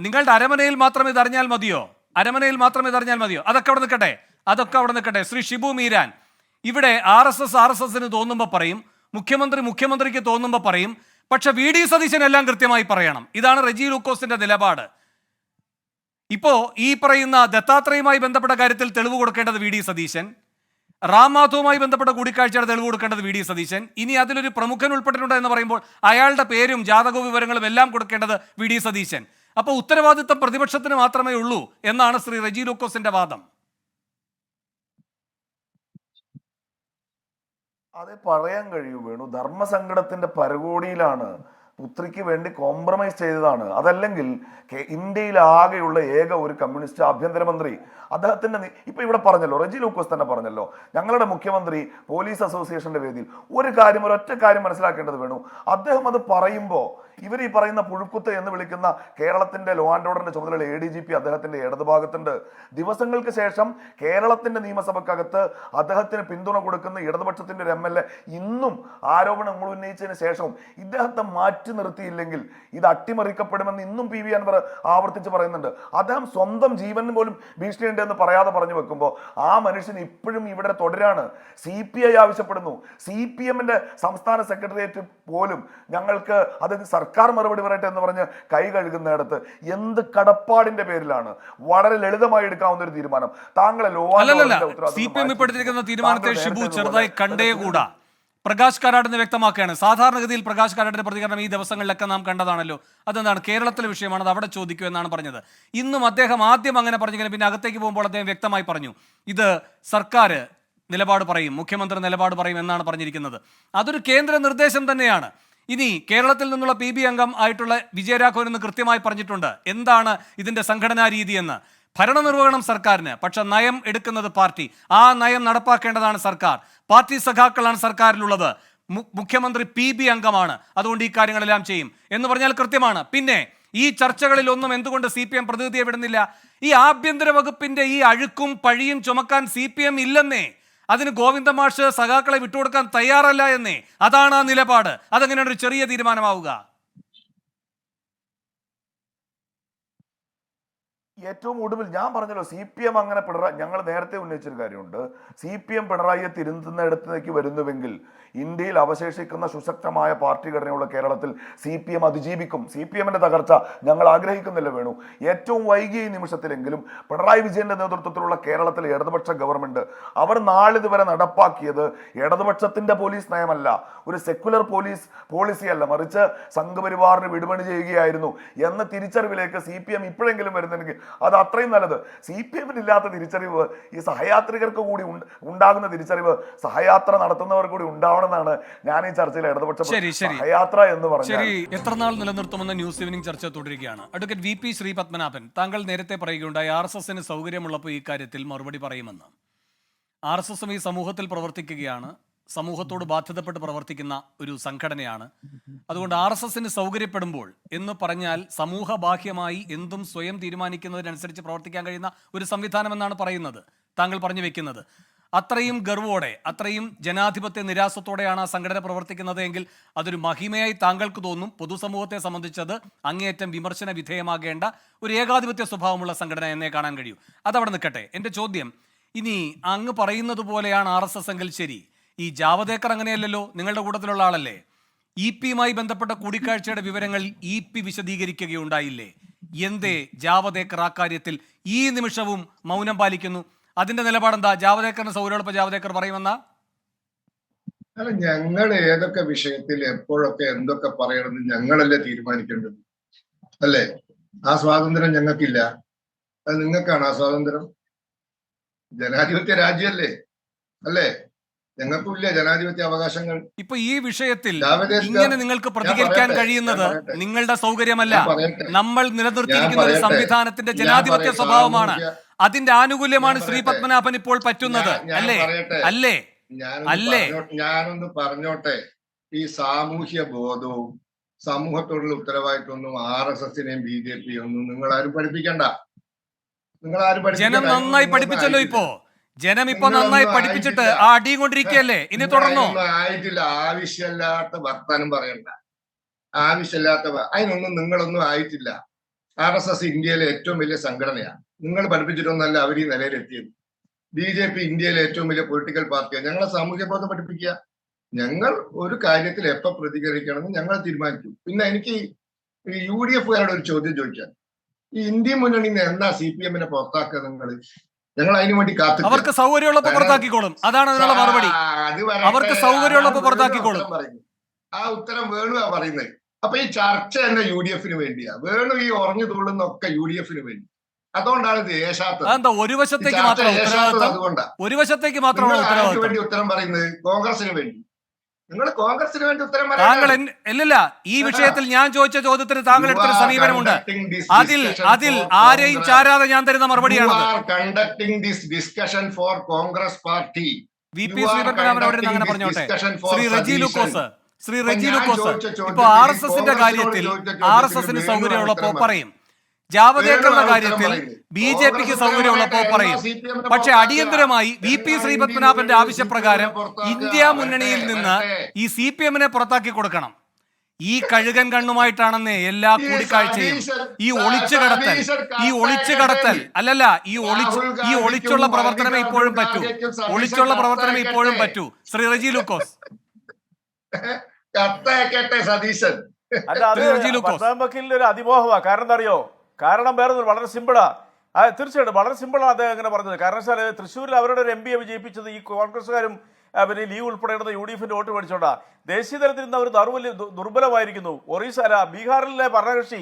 നിങ്ങളുടെ അരമനയിൽ മാത്രം ഇത് അറിഞ്ഞാൽ മതിയോ? അതൊക്കെ അവിടെ നിൽക്കട്ടെ. ശ്രീ ഷിബു മീരാൻ, ഇവിടെ RSSന് തോന്നുമ്പോൾ പറയും, മുഖ്യമന്ത്രിക്ക് തോന്നുമ്പോൾ പറയും, പക്ഷെ VD സതീശൻ എല്ലാം കൃത്യമായി പറയണം. ഇതാണ് റെജി ലൂക്കോസിന്റെ നിലപാട്. ഇപ്പോ ഈ പറയുന്ന ദത്താത്രേയുമായി ബന്ധപ്പെട്ട കാര്യത്തിൽ തെളിവ് കൊടുക്കേണ്ടത് VD സതീശൻ, റാം മാധവുമായി ബന്ധപ്പെട്ട കൂടിക്കാഴ്ചയുടെ തെളിവ് കൊടുക്കേണ്ടത് VD സതീശൻ. ഇനി അതിലൊരു പ്രമുഖൻ ഉൾപ്പെട്ടിട്ടുണ്ട് എന്ന് പറയുമ്പോൾ അയാളുടെ പേരും ജാതക വിവരങ്ങളും എല്ലാം കൊടുക്കേണ്ടത് VD സതീശൻ. അപ്പോൾ ഉത്തരവാദിത്തം പ്രതിപക്ഷത്തിന് മാത്രമേ ഉള്ളൂ എന്നാണ് ശ്രീ റെജി ലൂക്കോസിന്റെ വാദം. അതെ പറയാൻ കഴിയൂ വേണു. ധർമ്മസങ്കടത്തിന്റെ പരകോടിയിലാണ് പുത്രിക്ക് വേണ്ടി കോംപ്രമൈസ് ചെയ്തതാണ്. അതല്ലെങ്കിൽ ഇന്ത്യയിൽ ആകെയുള്ള ഏക ഒരു കമ്മ്യൂണിസ്റ്റ് ആഭ്യന്തരമന്ത്രി അദ്ദേഹത്തിന്റെ ഇപ്പൊ ഇവിടെ പറഞ്ഞല്ലോ, റെജി ലൂക്കോസ് തന്നെ പറഞ്ഞല്ലോ, ഞങ്ങളുടെ മുഖ്യമന്ത്രി പോലീസ് അസോസിയേഷന്റെ വേദിയിൽ ഒരൊറ്റ കാര്യം മനസ്സിലാക്കേണ്ടത് വേണു, അദ്ദേഹം അത് പറയുമ്പോൾ ഇവർ ഈ പറയുന്ന പുഴുക്കുത്ത് എന്ന് വിളിക്കുന്ന കേരളത്തിന്റെ ലോ ആൻഡ് ഓർഡറിന്റെ ചുമതലയുള്ള ADGP അദ്ദേഹത്തിന്റെ ഇടതുഭാഗത്തുണ്ട്. ദിവസങ്ങൾക്ക് ശേഷം കേരളത്തിന്റെ നിയമസഭക്കകത്ത് അദ്ദേഹത്തിന് പിന്തുണ കൊടുക്കുന്ന ഇടതുപക്ഷത്തിന്റെ ഒരു MLA ഇന്നും ആരോപണങ്ങൾ ഉന്നയിച്ചതിന് ശേഷവും ഇദ്ദേഹത്തെ മാറ്റി നിർത്തിയില്ലെങ്കിൽ ഇത് അട്ടിമറിക്കപ്പെടുമെന്ന് ഇന്നും PV അൻവർ ആവർത്തിച്ച് പറയുന്നുണ്ട്. അദ്ദേഹം സ്വന്തം ജീവന് പോലും ഭീഷണിയുണ്ട് എന്ന് പറയാതെ പറഞ്ഞു വെക്കുമ്പോൾ ആ മനുഷ്യൻ ഇപ്പോഴും ഇവിടെ തുടരാണ്. CPI ആവശ്യപ്പെടുന്നു, CPM-ന്റെ സംസ്ഥാന സെക്രട്ടേറിയറ്റ് പോലും ഞങ്ങൾക്ക് അത് സർക്കാർ മറുപടി പറയട്ടെ എന്ന് പറഞ്ഞ് കൈ കഴുകുന്നിടത്ത് എന്ത് കടപ്പാടിന്റെ പേരിലാണ്? വളരെ ലളിതമായി എടുക്കാവുന്ന ഒരു തീരുമാനം. താങ്കളെ CPM ഇപ്പോൾ എടുത്തിരിക്കുന്ന തീരുമാനത്തെ ഷിബു ചെറുതായി കണ്ടേകൂടാ. പ്രകാശ് കാരാട്ടിന് വ്യക്തമാക്കുകയാണ്. സാധാരണഗതിയിൽ പ്രകാശ് കാരാട്ടിന്റെ പ്രതികരണം ഈ ദിവസങ്ങളിലൊക്കെ നാം കണ്ടതാണല്ലോ. അതെന്താണ്, കേരളത്തിലെ വിഷയമാണ്, അത് അവിടെ ചോദിക്കൂ എന്നാണ് പറഞ്ഞത്. ഇന്നും അദ്ദേഹം ആദ്യം അങ്ങനെ പറഞ്ഞെങ്കിലും പിന്നെ അകത്തേക്ക് പോകുമ്പോൾ അദ്ദേഹം വ്യക്തമായി പറഞ്ഞു ഇത് സർക്കാർ നിലപാട് പറയും, മുഖ്യമന്ത്രി നിലപാട് പറയും എന്നാണ് പറഞ്ഞിരിക്കുന്നത്. അതൊരു കേന്ദ്ര നിർദ്ദേശം തന്നെയാണ്. ഇനി കേരളത്തിൽ നിന്നുള്ള PB അംഗം ആയിട്ടുള്ള വിജയരാഘവൻ എന്ന് കൃത്യമായി പറഞ്ഞിട്ടുണ്ട് എന്താണ് ഇതിന്റെ സംഘടനാ രീതി എന്ന്. ഭരണനിർവഹണം സർക്കാരിന്, പക്ഷെ നയം എടുക്കുന്നത് പാർട്ടി. ആ നയം നടപ്പാക്കേണ്ടതാണ് സർക്കാർ. പാർട്ടി സഖാക്കളാണ് സർക്കാരിലുള്ളത്. മുഖ്യമന്ത്രി PB അംഗമാണ്, അതുകൊണ്ട് ഈ കാര്യങ്ങളെല്ലാം ചെയ്യും എന്ന് പറഞ്ഞാൽ കൃത്യമാണ്. പിന്നെ ഈ ചർച്ചകളിൽ ഒന്നും എന്തുകൊണ്ട് CPM പ്രതിനിധിയെ വിടുന്നില്ല? ഈ ആഭ്യന്തര വകുപ്പിന്റെ ഈ അഴുക്കും പഴിയും ചുമക്കാൻ CPM ഇല്ലെന്നേ. അതിന് ഗോവിന്ദ മാഷ് സഖാക്കളെ വിട്ടുകൊടുക്കാൻ തയ്യാറല്ല എന്നേ. അതാണ് ആ നിലപാട്. അതെങ്ങനെയാണ് ഒരു ചെറിയ തീരുമാനമാവുക? ഏറ്റവും ഒടുവിൽ ഞാൻ പറഞ്ഞല്ലോ, CPM അങ്ങനെ ഞങ്ങൾ നേരത്തെ ഉന്നയിച്ചൊരു കാര്യമുണ്ട്. CPM പിണറായിയെ തിരുത്തുന്നിടത്തേക്ക് വരുന്നുവെങ്കിൽ ഇന്ത്യയിൽ അവശേഷിക്കുന്ന സുശക്തമായ പാർട്ടി ഘടനയുള്ള കേരളത്തിൽ CPM അതിജീവിക്കും. CPM-ന്റെ തകർച്ച ഞങ്ങൾ ആഗ്രഹിക്കുന്നില്ല വേണു. ഏറ്റവും വൈകിയ ഈ നിമിഷത്തിലെങ്കിലും പിണറായി വിജയന്റെ നേതൃത്വത്തിലുള്ള കേരളത്തിലെ ഇടതുപക്ഷ ഗവൺമെന്റ് അവർ നാളിതുവരെ നടപ്പാക്കിയത് ഇടതുപക്ഷത്തിന്റെ പോലീസ് നയമല്ല, ഒരു സെക്യുലർ പോളിസി അല്ല, മറിച്ച് സംഘപരിവാറിന് വിടുപണി ചെയ്യുകയായിരുന്നു എന്ന തിരിച്ചറിവിലേക്ക് CPM ഇപ്പോഴെങ്കിലും വരുന്നെങ്കിൽ അത് അത്രയും നല്ലത്. CPM-ന് ഇല്ലാത്ത തിരിച്ചറിവ് ഈ സഹയാത്രികർക്ക് കൂടി ഉണ്ടാകുന്ന തിരിച്ചറിവ് സഹയാത്ര നടത്തുന്നവർ കൂടി ഉണ്ടാവണമെന്നാണ് ഞാൻ ഈ ചർച്ചയിൽ ഇടതുപക്ഷ സഹയാത്ര എന്ന് പറഞ്ഞാൽ എത്ര നാൾ നിലനിർത്തുമെന്ന ന്യൂസ് ഈവനിംഗ് ചർച്ച തുടരുകയാണ്. അഡ്വക്കേറ്റ് VP ശ്രീ പത്മനാഭൻ, താങ്കൾ നേരത്തെ പറയുകയുണ്ടായി RSS-ന് സൗകര്യമുള്ളപ്പോൾ ഈ കാര്യത്തിൽ മറുപടി പറയുമെന്ന്. RSS ഈ സമൂഹത്തിൽ പ്രവർത്തിക്കുകയാണ്, സമൂഹത്തോട് ബാധ്യതപ്പെട്ട് പ്രവർത്തിക്കുന്ന ഒരു സംഘടനയാണ്. അതുകൊണ്ട് RSS-ന് സൗകര്യപ്പെടുമ്പോൾ എന്ന് പറഞ്ഞാൽ സമൂഹ ബാഹ്യമായി എന്തും സ്വയം തീരുമാനിക്കുന്നതിനനുസരിച്ച് പ്രവർത്തിക്കാൻ കഴിയുന്ന ഒരു സംവിധാനം എന്നാണ് പറയുന്നത്, താങ്കൾ പറഞ്ഞു വെക്കുന്നത്. അത്രയും ഗർവോടെ, അത്രയും ജനാധിപത്യ നിരാസത്തോടെയാണ് ആ സംഘടന പ്രവർത്തിക്കുന്നത് എങ്കിൽ അതൊരു മഹിമയായി താങ്കൾക്ക് തോന്നും. പൊതുസമൂഹത്തെ സംബന്ധിച്ചത് അങ്ങേയറ്റം വിമർശന വിധേയമാകേണ്ട ഒരു ഏകാധിപത്യ സ്വഭാവമുള്ള സംഘടന എന്നേ കാണാൻ കഴിയൂ. അതവിടെ നിൽക്കട്ടെ. എൻ്റെ ചോദ്യം, ഇനി അങ്ങ് പറയുന്നത് പോലെയാണ് RSS എങ്കിൽ ശരി, ഈ ജാവദേക്കർ അങ്ങനെയല്ലല്ലോ, നിങ്ങളുടെ കൂട്ടത്തിലുള്ള ആളല്ലേ. EP-യുമായി ബന്ധപ്പെട്ട കൂടിക്കാഴ്ചയുടെ വിവരങ്ങൾ EP വിശദീകരിക്കുകയുണ്ടായില്ലേ? എന്തേ ജാവദേക്കർ ആ കാര്യത്തിൽ ഈ നിമിഷവും മൗനം പാലിക്കുന്നു? അതിന്റെ നിലപാടെന്താ? ജാവദേക്കറിന് സൗകര്യമുള്ളപ്പോൾ ജാവദേക്കർ പറയുമെന്നാ? അല്ല, ഞങ്ങൾ ഏതൊക്കെ വിഷയത്തിൽ എപ്പോഴൊക്കെ എന്തൊക്കെ പറയണമെന്ന് ഞങ്ങളല്ലേ തീരുമാനിക്കേണ്ടത്, അല്ലേ? ആ സ്വാതന്ത്ര്യം ഞങ്ങൾക്കില്ല, അത് നിങ്ങൾക്കാണ് ആ സ്വാതന്ത്ര്യം. ജനാധിപത്യ രാജ്യമല്ലേ, അല്ലേ? ഞങ്ങൾക്കില്ല ജനാധിപത്യ അവകാശങ്ങൾ. ഇപ്പൊ ഈ വിഷയത്തിൽ ഇങ്ങനെ നിങ്ങൾക്ക് പ്രതികരിക്കാൻ കഴിയുന്നത് നിങ്ങളുടെ സൗകര്യമല്ല, നമ്മൾ നിലനിർത്തിയിരിക്കുന്ന ഒരു സംവിധാനത്തിന്റെ ജനാധിപത്യ സ്വഭാവമാണ്. അതിന്റെ ആനുകൂല്യമാണ് ശ്രീ പത്മനാഭൻ ഇപ്പോൾ പറ്റുന്നത്, അല്ലേ? അല്ലേ? അല്ലേ? ഞാനൊന്ന് പറഞ്ഞോട്ടെ. ഈ സാമൂഹ്യ ബോധവും സമൂഹത്തോടുള്ള ഉത്തരവാദിത്വമൊന്നും RSS-നെയും BJP-യും ഒന്നും നിങ്ങൾ ആരും പഠിപ്പിക്കണ്ട. ജനം നന്നായി പഠിപ്പിച്ചല്ലോ. ജനം ഇപ്പൊ നന്നായി പഠിപ്പിച്ചിട്ട് ആ അടിയും കൊണ്ടിരിക്കുകയല്ലേ, ഇനി തുടർന്നോ? ആയിട്ടില്ല. ആവശ്യമില്ലാത്ത വർത്താനം പറയണ്ട, ആവശ്യമില്ലാത്ത അതിനൊന്നും നിങ്ങളൊന്നും ആയിട്ടില്ല. RSS ഇന്ത്യയിലെ ഏറ്റവും വലിയ സംഘടനയാണ്. നിങ്ങൾ പഠിപ്പിച്ചിട്ടൊന്നല്ല അവർ ഈ നിലയിലെത്തിയത്. BJP ഇന്ത്യയിലെ ഏറ്റവും വലിയ പൊളിറ്റിക്കൽ പാർട്ടിയാണ്. ഞങ്ങളെ സാമൂഹ്യ ബോധം പഠിപ്പിക്കുക. ഞങ്ങൾ ഒരു കാര്യത്തിൽ എപ്പോൾ പ്രതികരിക്കണമെന്ന് ഞങ്ങൾ തീരുമാനിക്കും. പിന്നെ എനിക്ക് ഈ UDF-കാരോട് ഒരു ചോദ്യം ചോദിക്കാൻ, ഈ ഇന്ത്യ മുന്നണിന്ന് എന്നാ CPM-നെ പുറത്താക്കുക നിങ്ങൾ? ഞങ്ങൾ അതിനു വേണ്ടി കാത്തു. അവർക്ക് സൗകര്യമുള്ളപ്പോൾ പുറത്താക്കിക്കോളും, അതാണ് അതിനുള്ള മറുപടി. അവർക്ക് സൗകര്യമുള്ളപ്പോൾ പുറത്താക്കിക്കോളും. ആ ഉത്തരം വേണുവാ പറയുന്നത്. അപ്പൊ ഈ ചർച്ച തന്നെ UDF-ന് വേണ്ടിയാ. വേണു ഈ ഉറഞ്ഞു തുള്ളുന്നൊക്കെ UDF-ന് വേണ്ടി. അതുകൊണ്ടാണ് ഇത് ഏശാത്തത്. ഒരു വശത്തേക്ക് മാത്രം അതുകൊണ്ടാണ്. ഒരു വശത്തേക്ക് മാത്രമാണ് വേണ്ടി ഉത്തരം പറയുന്നത് കോൺഗ്രസിന് വേണ്ടി. നിങ്ങൾ കോൺഗ്രസിന് വേണ്ടി ഉത്തരം താങ്കൾ പറയണം. ഇല്ലില്ല, ഈ വിഷയത്തിൽ ഞാൻ ചോദിച്ച ചോദ്യത്തിന് താങ്കൾ എടുത്തൊരു സമീപനമുണ്ട്. അതിൽ ആരെയും ചാരാതെ ഞാൻ തരുന്ന മറുപടിയാണ്. വി പി ശ്രീപത്മനാഭൻ അവിടെ നിന്ന് അങ്ങനെ പറഞ്ഞോട്ടെ. ശ്രീ റെജി ലൂക്കോസ് ഇപ്പൊ RSSന്റെ കാര്യത്തിൽ RSSന് സൗകര്യമുള്ളപ്പോ പറയും, ജാവദേക്കറുടെ കാര്യത്തിൽ BJPക്ക് സൗകര്യമുള്ളപ്പോ പറയും. പക്ഷെ അടിയന്തരമായി വി പി ശ്രീപത്മനാഭന്റെ ആവശ്യപ്രകാരം ഇന്ത്യ മുന്നണിയിൽ നിന്ന് ഈ CPM-നെ പുറത്താക്കി കൊടുക്കണം. ഈ കഴുകൻ കണ്ണുമായിട്ടാണെന്നേ എല്ലാ കൂടിക്കാഴ്ചയും. ഈ ഒളിച്ചു കടത്തൽ അല്ലല്ല, ഈ ഒളിച്ചുള്ള പ്രവർത്തനമേ ഇപ്പോഴും പറ്റൂ. ശ്രീ റെജി ലൂക്കോസ് സതീശൻ അല്ല, അത് പത്താം വക്കീലിന്റെ ഒരു അതിമോഹമാണ്. കാരണം എന്താ അറിയോ? കാരണം വേറെ വളരെ സിമ്പിളാ. തീർച്ചയായിട്ടും വളരെ സിമ്പിളാണ് അദ്ദേഹം അങ്ങനെ പറഞ്ഞത്. കാരണം വെച്ചാൽ തൃശ്ശൂരിൽ അവരുടെ ഒരു MP വിജയിപ്പിച്ചത് ഈ കോൺഗ്രസ്സുകാരും പിന്നെ ലീവ് ഉൾപ്പെടെയുള്ള UDF-ന്റെ വോട്ട് മേടിച്ചോണ്ടാ. ദേശീയ തലത്തിൽ നിന്ന് അവർ ദുർബലമായിരിക്കുന്നു. ബീഹാറിലെ ഭരണകക്ഷി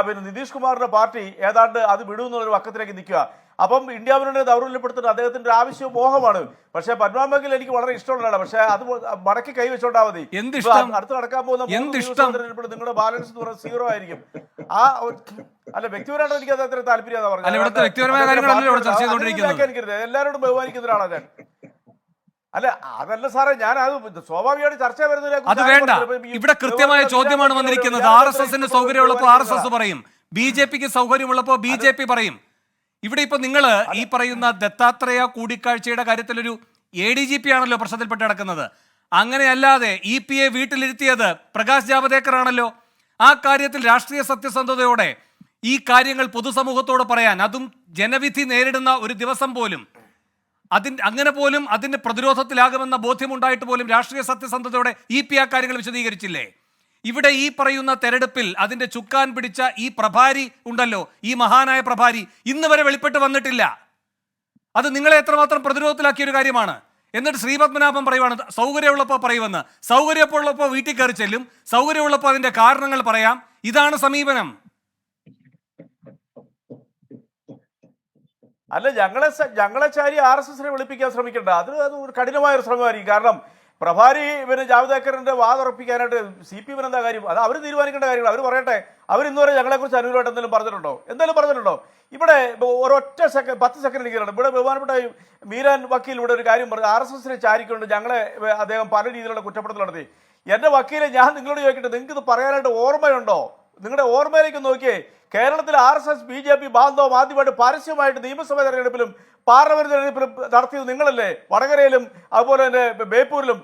പിന്നെ നിതീഷ് കുമാറിന്റെ പാർട്ടി ഏതാണ്ട് അത് വിടുമെന്നുള്ളൊരു വക്കത്തിലേക്ക് നിൽക്കുക. അപ്പം ഇന്ത്യ മുന്നണിയെ ദൗർബല്യപ്പെടുത്തുന്ന അദ്ദേഹത്തിന്റെ ആവശ്യവും മോഹമാണ്. പക്ഷേ പത്മനാഭൻ വക്കീൽ എനിക്ക് വളരെ ഇഷ്ടമുള്ളതാണ്. പക്ഷേ അത് മടക്കി കൈവച്ചോണ്ടാ മതി. അടുത്ത് നടക്കാൻ പോകുന്ന നിങ്ങളുടെ ബാലൻസ് എന്ന് പറയുന്നത് 0 ആയിരിക്കും. അല്ല, വ്യക്തിപരമായിട്ട് എനിക്ക് അത് അത്ര താല്പര്യം എല്ലാവരോടും ബഹുമാനിക്കുന്ന ഒരാളാണ് ഞാൻ. അല്ല അതല്ല സാറേ, ഞാൻ അത് സ്വാഭാവികമായിട്ട് ചർച്ച വരുന്നില്ല. അത് വേണ്ട. ഇവിടെ കൃത്യമായ ചോദ്യമാണ് വന്നിരിക്കുന്നത്. RSSന് സൗകര്യമുള്ളപ്പോ RSS പറയും, BJPക്ക് സൗകര്യമുള്ളപ്പോ BJP പറയും. ഇവിടെ ഇപ്പൊ നിങ്ങൾ ഈ പറയുന്ന ദത്താത്രേയ കൂടിക്കാഴ്ചയുടെ കാര്യത്തിൽ ഒരു ADGP ആണല്ലോ പ്രശ്നത്തിൽപ്പെട്ട് കിടക്കുന്നത്. അങ്ങനെയല്ലാതെ EPയെ വീട്ടിലിരുത്തിയത് പ്രകാശ് ജാവദേക്കർ ആണല്ലോ. ആ കാര്യത്തിൽ രാഷ്ട്രീയ സത്യസന്ധതയോടെ ഈ കാര്യങ്ങൾ പൊതുസമൂഹത്തോട് പറയാൻ, അതും ജനവിധി നേരിടുന്ന ഒരു ദിവസം പോലും അങ്ങനെ പോലും അതിന്റെ പ്രതിരോധത്തിലാകുമെന്ന ബോധ്യമുണ്ടായിട്ട് പോലും രാഷ്ട്രീയ സത്യസന്ധതയോടെ EP ആ കാര്യങ്ങൾ വിശദീകരിച്ചില്ലേ? ഇവിടെ ഈ പറയുന്ന തെരഞ്ഞെടുപ്പിൽ അതിന്റെ ചുക്കാൻ പിടിച്ച ഈ പ്രഭാരി ഉണ്ടല്ലോ, ഈ മഹാനായ പ്രഭാരി ഇന്ന് വരെ വെളിപ്പെട്ട് വന്നിട്ടില്ല. അത് നിങ്ങളെ എത്രമാത്രം പ്രതിരോധത്തിലാക്കിയ ഒരു കാര്യമാണ്. എന്നിട്ട് ശ്രീപത്മനാഭൻ പറയുവാണ് സൗകര്യമുള്ളപ്പോൾ പറയുമെന്ന്. സൗകര്യമുള്ളപ്പോൾ വീട്ടിൽ കയറി ചെല്ലും, സൗകര്യമുള്ളപ്പോൾ അതിന്റെ കാരണങ്ങൾ പറയാം. ഇതാണ് സമീപനം. അല്ല, ഞങ്ങളെ ചാരി RSSനെ വിളിപ്പിക്കാൻ ശ്രമിക്കേണ്ട. അത് ഒരു കഠിനമായ ഒരു ശ്രമമായിരിക്കും. കാരണം പ്രഭാരി പിന്നെ ജാവദേക്കറിന്റെ വാതുറപ്പിക്കാനായിട്ട് CPM എന്താ കാര്യം? അത് അവർ തീരുമാനിക്കേണ്ട കാര്യങ്ങൾ അവർ പറയട്ടെ. അവർ ഇന്നുവരെ ഞങ്ങളെക്കുറിച്ച് അനുകൂലമായിട്ട് എന്തെങ്കിലും പറഞ്ഞിട്ടുണ്ടോ? ഇവിടെ ഒരൊറ്റ 10 സെക്കൻഡ് എനിക്കുണ്ട്. ഇവിടെ ബഹുമാനപ്പെട്ട മീരാൻ വക്കീൽ ഇവിടെ ഒരു കാര്യം പറഞ്ഞു, RSSനെ ചാരിക്കൊണ്ട് ഞങ്ങളെ അദ്ദേഹം പല രീതിയിലുള്ള കുറ്റപ്പെടുത്തൽ നടത്തി. എൻ്റെ വക്കീലെ, ഞാൻ നിങ്ങളോട് ചോദിക്കട്ടെ, നിങ്ങൾക്ക് ഇത് പറയാനായിട്ട് ഓർമ്മയുണ്ടോ? നിങ്ങളുടെ ഓർമ്മയിലേക്ക് നോക്കിയേ. കേരളത്തിൽ RSS BJP ബാന്ധവം ആദ്യമായിട്ട് പരസ്യമായിട്ട് നിയമസഭാ തെരഞ്ഞെടുപ്പിലും പാർലമെന്റ് തെരഞ്ഞെടുപ്പിലും നടത്തിയത് നിങ്ങളല്ലേ? വടകരയിലും അതുപോലെ തന്നെ ബേപ്പൂരിലും.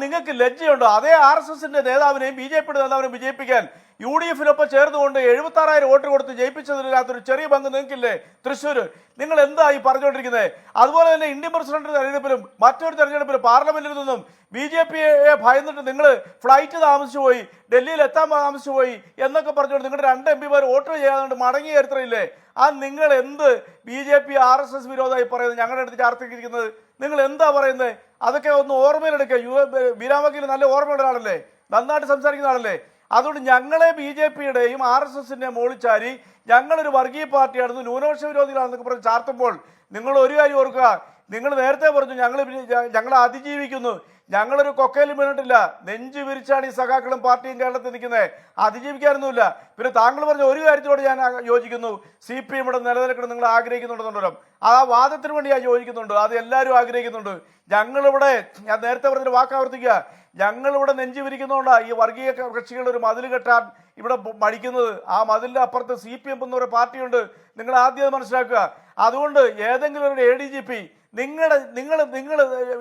നിങ്ങൾക്ക് ലജ്ജയുണ്ടോ? അതേ RSSന്റെ നേതാവിനെയും BJPയുടെ നേതാവിനെയും വിജയിപ്പിക്കാൻ UDF-നൊപ്പം ചേർന്നുകൊണ്ട് 76,000 വോട്ട് കൊടുത്ത് ജയിപ്പിച്ചതിനകത്തൊരു ചെറിയ പങ്ക് നിങ്ങൾക്കില്ലേ തൃശ്ശൂർ? നിങ്ങൾ എന്താ ഈ പറഞ്ഞുകൊണ്ടിരിക്കുന്നത്? അതുപോലെ തന്നെ ഇന്ത്യൻ പ്രസിഡന്റ് തെരഞ്ഞെടുപ്പിലും മറ്റൊരു തെരഞ്ഞെടുപ്പിലും പാർലമെന്റിൽ നിന്നും BJPയെ ഭയന്നിട്ട് നിങ്ങൾ ഫ്ലൈറ്റ് താമസിച്ചു പോയി, ഡൽഹിയിൽ എത്താൻ താമസിച്ചു പോയി എന്നൊക്കെ പറഞ്ഞുകൊണ്ട് നിങ്ങളുടെ 2 MP വോട്ട് ചെയ്യാതെ മടങ്ങിയ ചരിത്രമില്ലേ? നിങ്ങൾ എന്ത് BJP RSS വിരോധമായി പറയുന്നത്? ഞങ്ങളുടെ അടുത്ത് ചാർത്തിരിക്കുന്നത് നിങ്ങൾ എന്താ പറയുന്നത്? അതൊക്കെ ഒന്ന് ഓർമ്മയിലെടുക്കുക. ബീരാൻ വക്കീൽ നല്ല ഓർമ്മയുള്ള ആളല്ലേ, നന്നായിട്ട് സംസാരിക്കുന്ന ആളല്ലേ. അതുകൊണ്ട് ഞങ്ങളെ BJPയുടെയും RSSന്റെ മോളിച്ചാരി ഞങ്ങളൊരു വർഗീയ പാർട്ടിയാണെന്ന്, ന്യൂനപക്ഷ വിരോധികളാണെന്നൊക്കെ പറഞ്ഞ് ചാർത്തുമ്പോൾ നിങ്ങൾ ഒരു കാര്യം ഓർക്കുക. നിങ്ങൾ നേരത്തെ പറഞ്ഞു ഞങ്ങളെ അതിജീവിക്കുന്നു. ഞങ്ങളൊരു കൊക്കയിലും വീണിട്ടില്ല. നെഞ്ചു വിരിച്ചാണ് ഈ സഖാക്കളും പാർട്ടിയും കേരളത്തിൽ നിൽക്കുന്നത്. അതിജീവിക്കാനൊന്നുമില്ല. പിന്നെ താങ്കൾ പറഞ്ഞ ഒരു കാര്യത്തോട് ഞാൻ യോജിക്കുന്നു. CPM ഇവിടെ നിലനിൽക്കണം നിങ്ങൾ ആഗ്രഹിക്കുന്നുണ്ടെന്നുണ്ടോ? ആ വാദത്തിന് വേണ്ടി ഞാൻ യോജിക്കുന്നുണ്ട്. അത് എല്ലാവരും ആഗ്രഹിക്കുന്നുണ്ട്. ഞങ്ങളിവിടെ, ഞാൻ നേരത്തെ പറഞ്ഞൊരു വാക്കാവർത്തിക്കുക, ഞങ്ങളിവിടെ നെഞ്ചു വിരിക്കുന്നതുകൊണ്ടാണ് ഈ വർഗീയ കക്ഷികളുടെ ഒരു മതിൽ കെട്ടാൻ ഇവിടെ മടിക്കുന്നത്. ആ മതിലിൻ്റെ അപ്പുറത്ത് CPM എന്നൊരു പാർട്ടിയുണ്ട്. നിങ്ങൾ ആദ്യം മനസ്സിലാക്കുക. അതുകൊണ്ട് ഏതെങ്കിലും ഒരു ADGP നിങ്ങൾ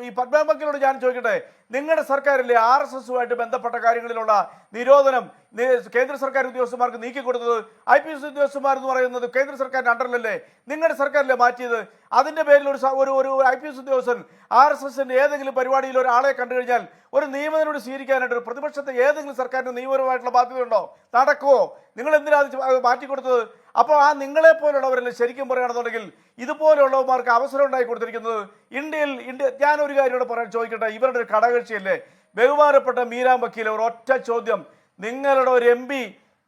ഈ പത്മനാഭൻ വക്കീലോട് ഞാൻ ചോദിക്കട്ടെ, നിങ്ങളുടെ സർക്കാരിലെ RSSുമായിട്ട് ബന്ധപ്പെട്ട കാര്യങ്ങളിലുള്ള നിരോധനം കേന്ദ്ര സർക്കാർ ഉദ്യോഗസ്ഥന്മാർക്ക് നീക്കിക്കൊടുത്തത്? IPS ഉദ്യോഗസ്ഥന്മാർ എന്ന് പറയുന്നത് കേന്ദ്ര സർക്കാരിന്റെ അണ്ടറിലല്ലേ? നിങ്ങളുടെ സർക്കാരിലെ മാറ്റിയത്? അതിന്റെ പേരിൽ ഒരു IPS ഉദ്യോഗസ്ഥൻ RSSന്റെ ഏതെങ്കിലും പരിപാടിയിൽ ഒരാളെ കണ്ടു കഴിഞ്ഞാൽ ഒരു നിയമനോട് സ്വീകരിക്കാനായിട്ട് ഒരു പ്രതിപക്ഷത്തെ ഏതെങ്കിലും സർക്കാരിന് നിയമപരമായിട്ടുള്ള ബാധ്യത ഉണ്ടോ? നടക്കുമോ? നിങ്ങൾ എന്തിനാ അത് മാറ്റിക്കൊടുത്തത്? അപ്പോൾ നിങ്ങളെ പോലുള്ളവരല്ലേ ശരിക്കും പറയുകയാണെന്നുണ്ടെങ്കിൽ ഇതുപോലെയുള്ളവർക്ക് അവസരം ഉണ്ടായി കൊടുത്തിരിക്കുന്നത് ഇന്ത്യയിൽ. ഞാനൊരു കാര്യം ഇവിടെ ചോദിക്കട്ടെ, ഇവരുടെ ഒരു ഘടകകക്ഷിയല്ലേ ബഹുമാനപ്പെട്ട മീരാൻ വക്കീൽ, ഒരൊറ്റ ചോദ്യം. നിങ്ങളുടെ ഒരു MP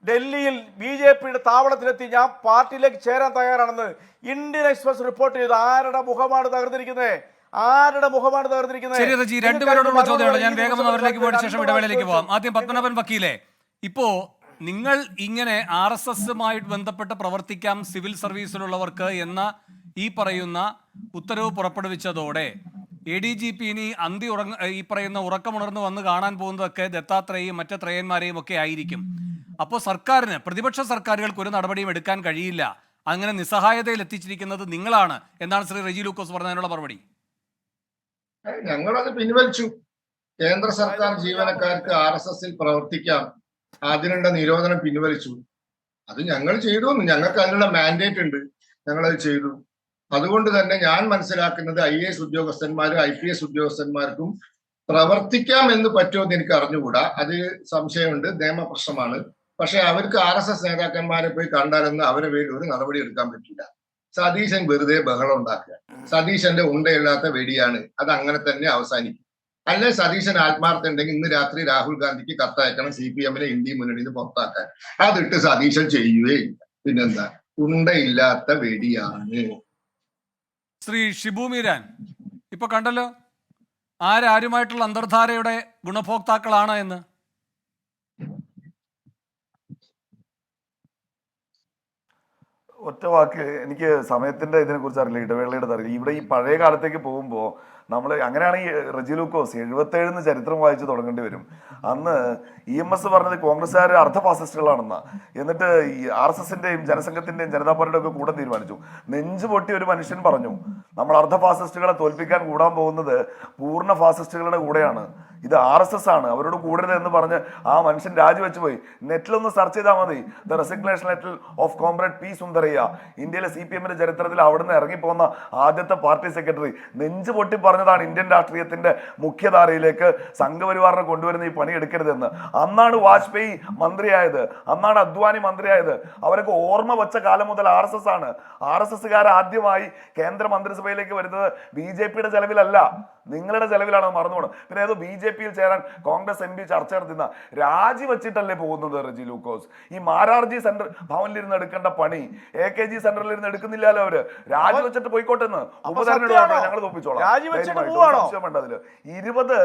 ഡൽഹിയിൽ BJPയുടെ താവളത്തിലെത്തി ഞാൻ പാർട്ടിയിലേക്ക് ചേരാൻ തയ്യാറാണെന്ന് ഇന്ത്യൻ എക്സ്പ്രസ് റിപ്പോർട്ട് ചെയ്തു. ആരുടെ മുഖമാണ് തകർന്നിരിക്കുന്നത്? ആരുടെ മുഖമാണ് തകർത്തിരിക്കുന്നത്? ശരി റജി, രണ്ടുപേരോടുള്ള ചോദ്യമാണ്. ഞാൻ വേഗം അവരിലേക്ക് പോയ ശേഷം ഇടവേളയിലേക്ക് പോവാം. ആദ്യം പത്മനാഭൻ വക്കീലെ, ഇപ്പോ നിങ്ങൾ ഇങ്ങനെ RSSുമായി ബന്ധപ്പെട്ട് പ്രവർത്തിക്കാം സിവിൽ സർവീസിലുള്ളവർക്ക് എന്ന ഈ പറയുന്ന ഉത്തരവ് പുറപ്പെടുവിച്ചതോടെ ADGP ഇനി ഈ പറയുന്ന ഉറക്കമുണർന്ന് വന്ന് കാണാൻ പോകുന്നതൊക്കെ ദത്താത്രേയും മറ്റ് ത്രയന്മാരെയും ഒക്കെ ആയിരിക്കും. അപ്പോൾ സർക്കാരിന്, പ്രതിപക്ഷ സർക്കാരുകൾക്ക് ഒരു നടപടിയും എടുക്കാൻ കഴിയില്ല, അങ്ങനെ നിസ്സഹായതയിൽ എത്തിച്ചിരിക്കുന്നത് നിങ്ങളാണ് എന്നാണ് ശ്രീ റെജി ലൂക്കോസ് പറഞ്ഞതിനുള്ള മറുപടി. ഞങ്ങളത് പിൻവലിച്ചു. കേന്ദ്ര സർക്കാർ ജീവനക്കാർക്ക് RSSൽ പ്രവർത്തിക്കാം, അതിനുള്ള നിരോധനം പിൻവലിച്ചു. അത് ഞങ്ങൾ ചെയ്തു. ഞങ്ങൾക്ക് അതിനുള്ള മാൻഡേറ്റ് ഉണ്ട്, ഞങ്ങളത് ചെയ്തു. അതുകൊണ്ട് തന്നെ ഞാൻ മനസ്സിലാക്കുന്നത് IAS ഉദ്യോഗസ്ഥന്മാരും IPS ഉദ്യോഗസ്ഥന്മാർക്കും പ്രവർത്തിക്കാം എന്ന് പറ്റുമെന്ന് എനിക്ക് അറിഞ്ഞുകൂടാ. അത് സംശയമുണ്ട്, നിയമപ്രശ്നമാണ്. പക്ഷെ അവർക്ക് RSS നേതാക്കന്മാരെ പോയി കണ്ടാലെന്ന് അവരെ പേരിൽ ഒരു നടപടി എടുക്കാൻ പറ്റില്ല. സതീശൻ വെറുതെ ബഹളം ഉണ്ടാക്കുക. സതീശന്റെ ഉണ്ടയില്ലാത്ത വെടിയാണ്, അത് അങ്ങനെ തന്നെ അവസാനിക്കും. അല്ലെ സതീശൻ ആത്മാർത്ഥ ഉണ്ടെങ്കിൽ ഇന്ന് രാത്രി രാഹുൽ ഗാന്ധിക്ക് കത്തയക്കണം CPM-നെ ഇന്ത്യ മുന്നണിയിൽ നിന്ന് പുറത്താക്കാൻ. അതിട്ട് സതീശൻ ചെയ്യുകയില്ല. പിന്നെന്താ, ഉണ്ടയില്ലാത്ത വെടിയാണ്. ശ്രീ ഷിബു മീരാൻ, ഇപ്പൊ കണ്ടല്ലോ ആരുമായിട്ടുള്ള അന്തർധാരയുടെ ഗുണഭോക്താക്കളാണ് എന്ന്. ഒറ്റ വാക്ക്, എനിക്ക് സമയത്തിന്റെ ഇതിനെ കുറിച്ച് അറിയില്ല, ഇടവേളയുടെ അറിയില്ല. ഇവിടെ ഈ പഴയ കാലത്തേക്ക് പോകുമ്പോൾ നമ്മൾ അങ്ങനെയാണെങ്കിൽ റെജി ലൂക്കോസ് 77 ചരിത്രം വായിച്ച് തുടങ്ങേണ്ടി വരും. അന്ന് EMS പറഞ്ഞത് കോൺഗ്രസ്സുകാർ അർദ്ധ ഫാസിസ്റ്റുകളാണെന്നാ. എന്നിട്ട് ഈ RSSന്റെയും ജനസംഘത്തിന്റെയും ജനതാ പാർട്ടിയുടെ ഒക്കെ കൂടെ തീരുമാനിച്ചു. നെഞ്ചു പൊട്ടി ഒരു മനുഷ്യൻ പറഞ്ഞു, നമ്മൾ അർദ്ധ ഫാസിസ്റ്റുകളെ തോൽപ്പിക്കാൻ കൂടാൻ പോകുന്നത് പൂർണ്ണ ഫാസിസ്റ്റുകളുടെ കൂടെയാണ്, ഇത് RSS ആണ്, അവരോട് കൂടരുത് എന്ന് പറഞ്ഞ് ആ മനുഷ്യൻ രാജിവെച്ച് പോയി. നെറ്റിലൊന്ന് സെർച്ച് ചെയ്താൽ മതി, the resignation letter of comrade P. Sundarayya, ഇന്ത്യയിലെ CPM-ന്റെ ചരിത്രത്തിൽ അവിടുന്ന് ഇറങ്ങിപ്പോന്ന ആദ്യത്തെ പാർട്ടി സെക്രട്ടറി. നെഞ്ചു പൊട്ടി പറഞ്ഞതാണ് ഇന്ത്യൻ രാഷ്ട്രീയത്തിന്റെ മുഖ്യധാരയിലേക്ക് സംഘപരിവാറിനെ കൊണ്ടുവരുന്ന ഈ പണി എടുക്കരുതെന്ന്. അന്നാണ് വാജ്പേയി മന്ത്രിയായത്, അന്നാണ് അദ്വാനി മന്ത്രിയായത്. അവരൊക്കെ ഓർമ്മ വെച്ച കാലം മുതൽ RSS ആണ്. RSSകാർ ആദ്യമായി കേന്ദ്ര മന്ത്രിസഭയിലേക്ക് വരുന്നത് BJP-യുടെ ചെലവിലല്ല, നിങ്ങളുടെ ചെലവിലാണ്, മറന്നുപോകണം. പിന്നെ ഏതോ BJP-യിൽ ചേരാൻ കോൺഗ്രസ് MP ചർച്ച നടത്തുന്ന രാജിവെച്ചിട്ടല്ലേ പോകുന്നത് റെജി ലൂക്കോസ്? ഈ മാരാർജി സെന്റർ ഭവനിലിരുന്ന് എടുക്കേണ്ട പണി AKG സെന്ററിൽ ഇരുന്ന് എടുക്കുന്നില്ലല്ലോ അവര്. രാജിവെച്ചിട്ട് പോയിക്കോട്ടെന്ന് ഉപതെരഞ്ഞെടുപ്പ് ഞങ്ങൾ തോപ്പിച്ചോളാം. 20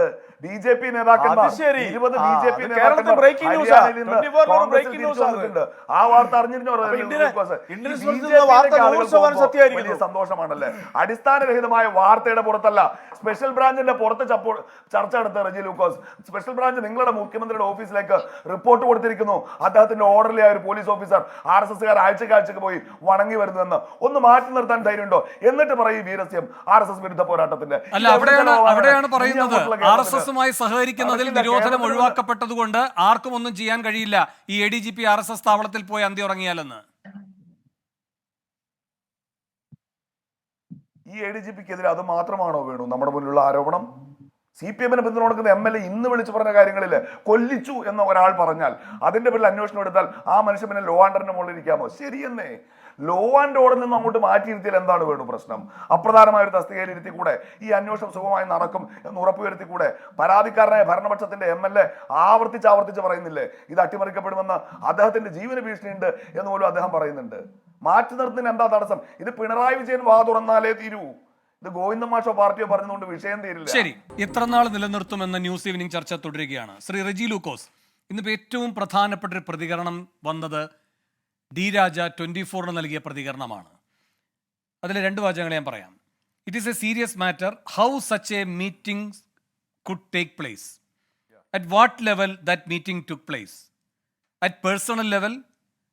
BJP നേതാക്കന്മാർ, 20 BJP നേതാക്കന്മാർ ആ വാർത്ത അറിഞ്ഞിരുന്നോ? വലിയ സന്തോഷമാണല്ലേ. അടിസ്ഥാനരഹിതമായ വാർത്തയുടെ പുറത്തല്ല, സ്പെഷ്യൽ ബ്രാഞ്ചിന്റെ പുറത്ത് ചർച്ച നടത്ത റെജി ലൂക്കോസ്. സ്പെഷ്യൽ ബ്രാഞ്ച് നിങ്ങളുടെ മുഖ്യമന്ത്രിയുടെ ഓഫീസിലേക്ക് റിപ്പോർട്ട് കൊടുത്തിരിക്കുന്നു. അദ്ദേഹത്തിന്റെ ഓർഡറിലായ ഒരു പോലീസ് ഓഫീസർ RSSകാർ ആഴ്ചക്ക് പോയി വണങ്ങി വരുന്നുവെന്ന്. ഒന്ന് മാറ്റി നിർത്താൻ ധൈര്യമുണ്ടോ? എന്നിട്ട് പറയും വീരസ്യം RSS വിരുദ്ധ പോരാട്ടത്തിന്റെ. അല്ല, അവിടെയാണ് പറയുന്നത് RSSുമായി സഹകരിക്കുന്നതിൽ നിരോധനം ഒഴിവാക്കപ്പെട്ടതുകൊണ്ട് ആർക്കും ഒന്നും ചെയ്യാൻ കഴിയില്ല ഈ ADGP RSS താവളത്തിൽ പോയി അന്തി ഉറങ്ങിയാലെന്ന്. ഈ ADGPക്കെതിരെ അത് മാത്രമാണോ വേണു നമ്മുടെ മുന്നിലുള്ള ആരോപണം? CPM-നെ പിന്തുണ കൊടുക്കുന്ന MLA ഇന്ന് വിളിച്ചു പറഞ്ഞ കാര്യങ്ങളില് കൊല്ലിച്ചു എന്ന ഒരാൾ പറഞ്ഞാൽ അതിന്റെ പേരിൽ അന്വേഷണം എടുത്താൽ ആ മനുഷ്യൻ പിന്നെ ലോ ആൻഡറിന്റെ മുകളിൽ ഇരിക്കാമോ? ശരിയെന്നേ, ലോ ആൻഡ് ഓർഡറിൽ നിന്ന് അങ്ങോട്ട് മാറ്റിയിരുത്തിയാൽ എന്താണ് വേണു പ്രശ്നം? അപ്രധാനമായ ഒരു തസ്തികയിൽ ഇരുത്തി കൂടെ ഈ അന്വേഷണം സുഖമായി നടക്കും എന്ന് ഉറപ്പുവരുത്തി കൂടെ? പരാതിക്കാരനായ ഭരണപക്ഷത്തിന്റെ MLA ആവർത്തിച്ച് പറയുന്നില്ലേ ഇത് അട്ടിമറിക്കപ്പെടുമെന്ന്? അദ്ദേഹത്തിന്റെ ജീവന ഭീഷണിയുണ്ട് എന്ന് പോലും അദ്ദേഹം പറയുന്നുണ്ട്. മാറ്റി നിർത്തുന്നതിന് എന്താ തടസ്സം? ഇത് പിണറായി വിജയൻ വാ തുറന്നാലേ തീരൂ. ഇത് ഗോവിന്ദ മാഷോ പാർട്ടിയോ പറഞ്ഞുകൊണ്ട് വിഷയം തീരില്ല. ശരി, എത്രനാൾ നിലനിർത്തുമെന്ന ന്യൂസ് ഈവനിംഗ് ചർച്ച തുടരുകയാണ്. ശ്രീ റെജി ലൂക്കോസ്, ഇന്നിപ്പോൾ ഏറ്റവും പ്രധാനപ്പെട്ട ഒരു പ്രതികരണം വന്നത് D. രാജ 24 നൽകിയ പ്രതികരണമാണ്. അതിലെ 2 വാചകങ്ങൾ ഞാൻ പറയാം. It is a serious matter how such a meeting could take place, at what level that meeting took place, at personal level,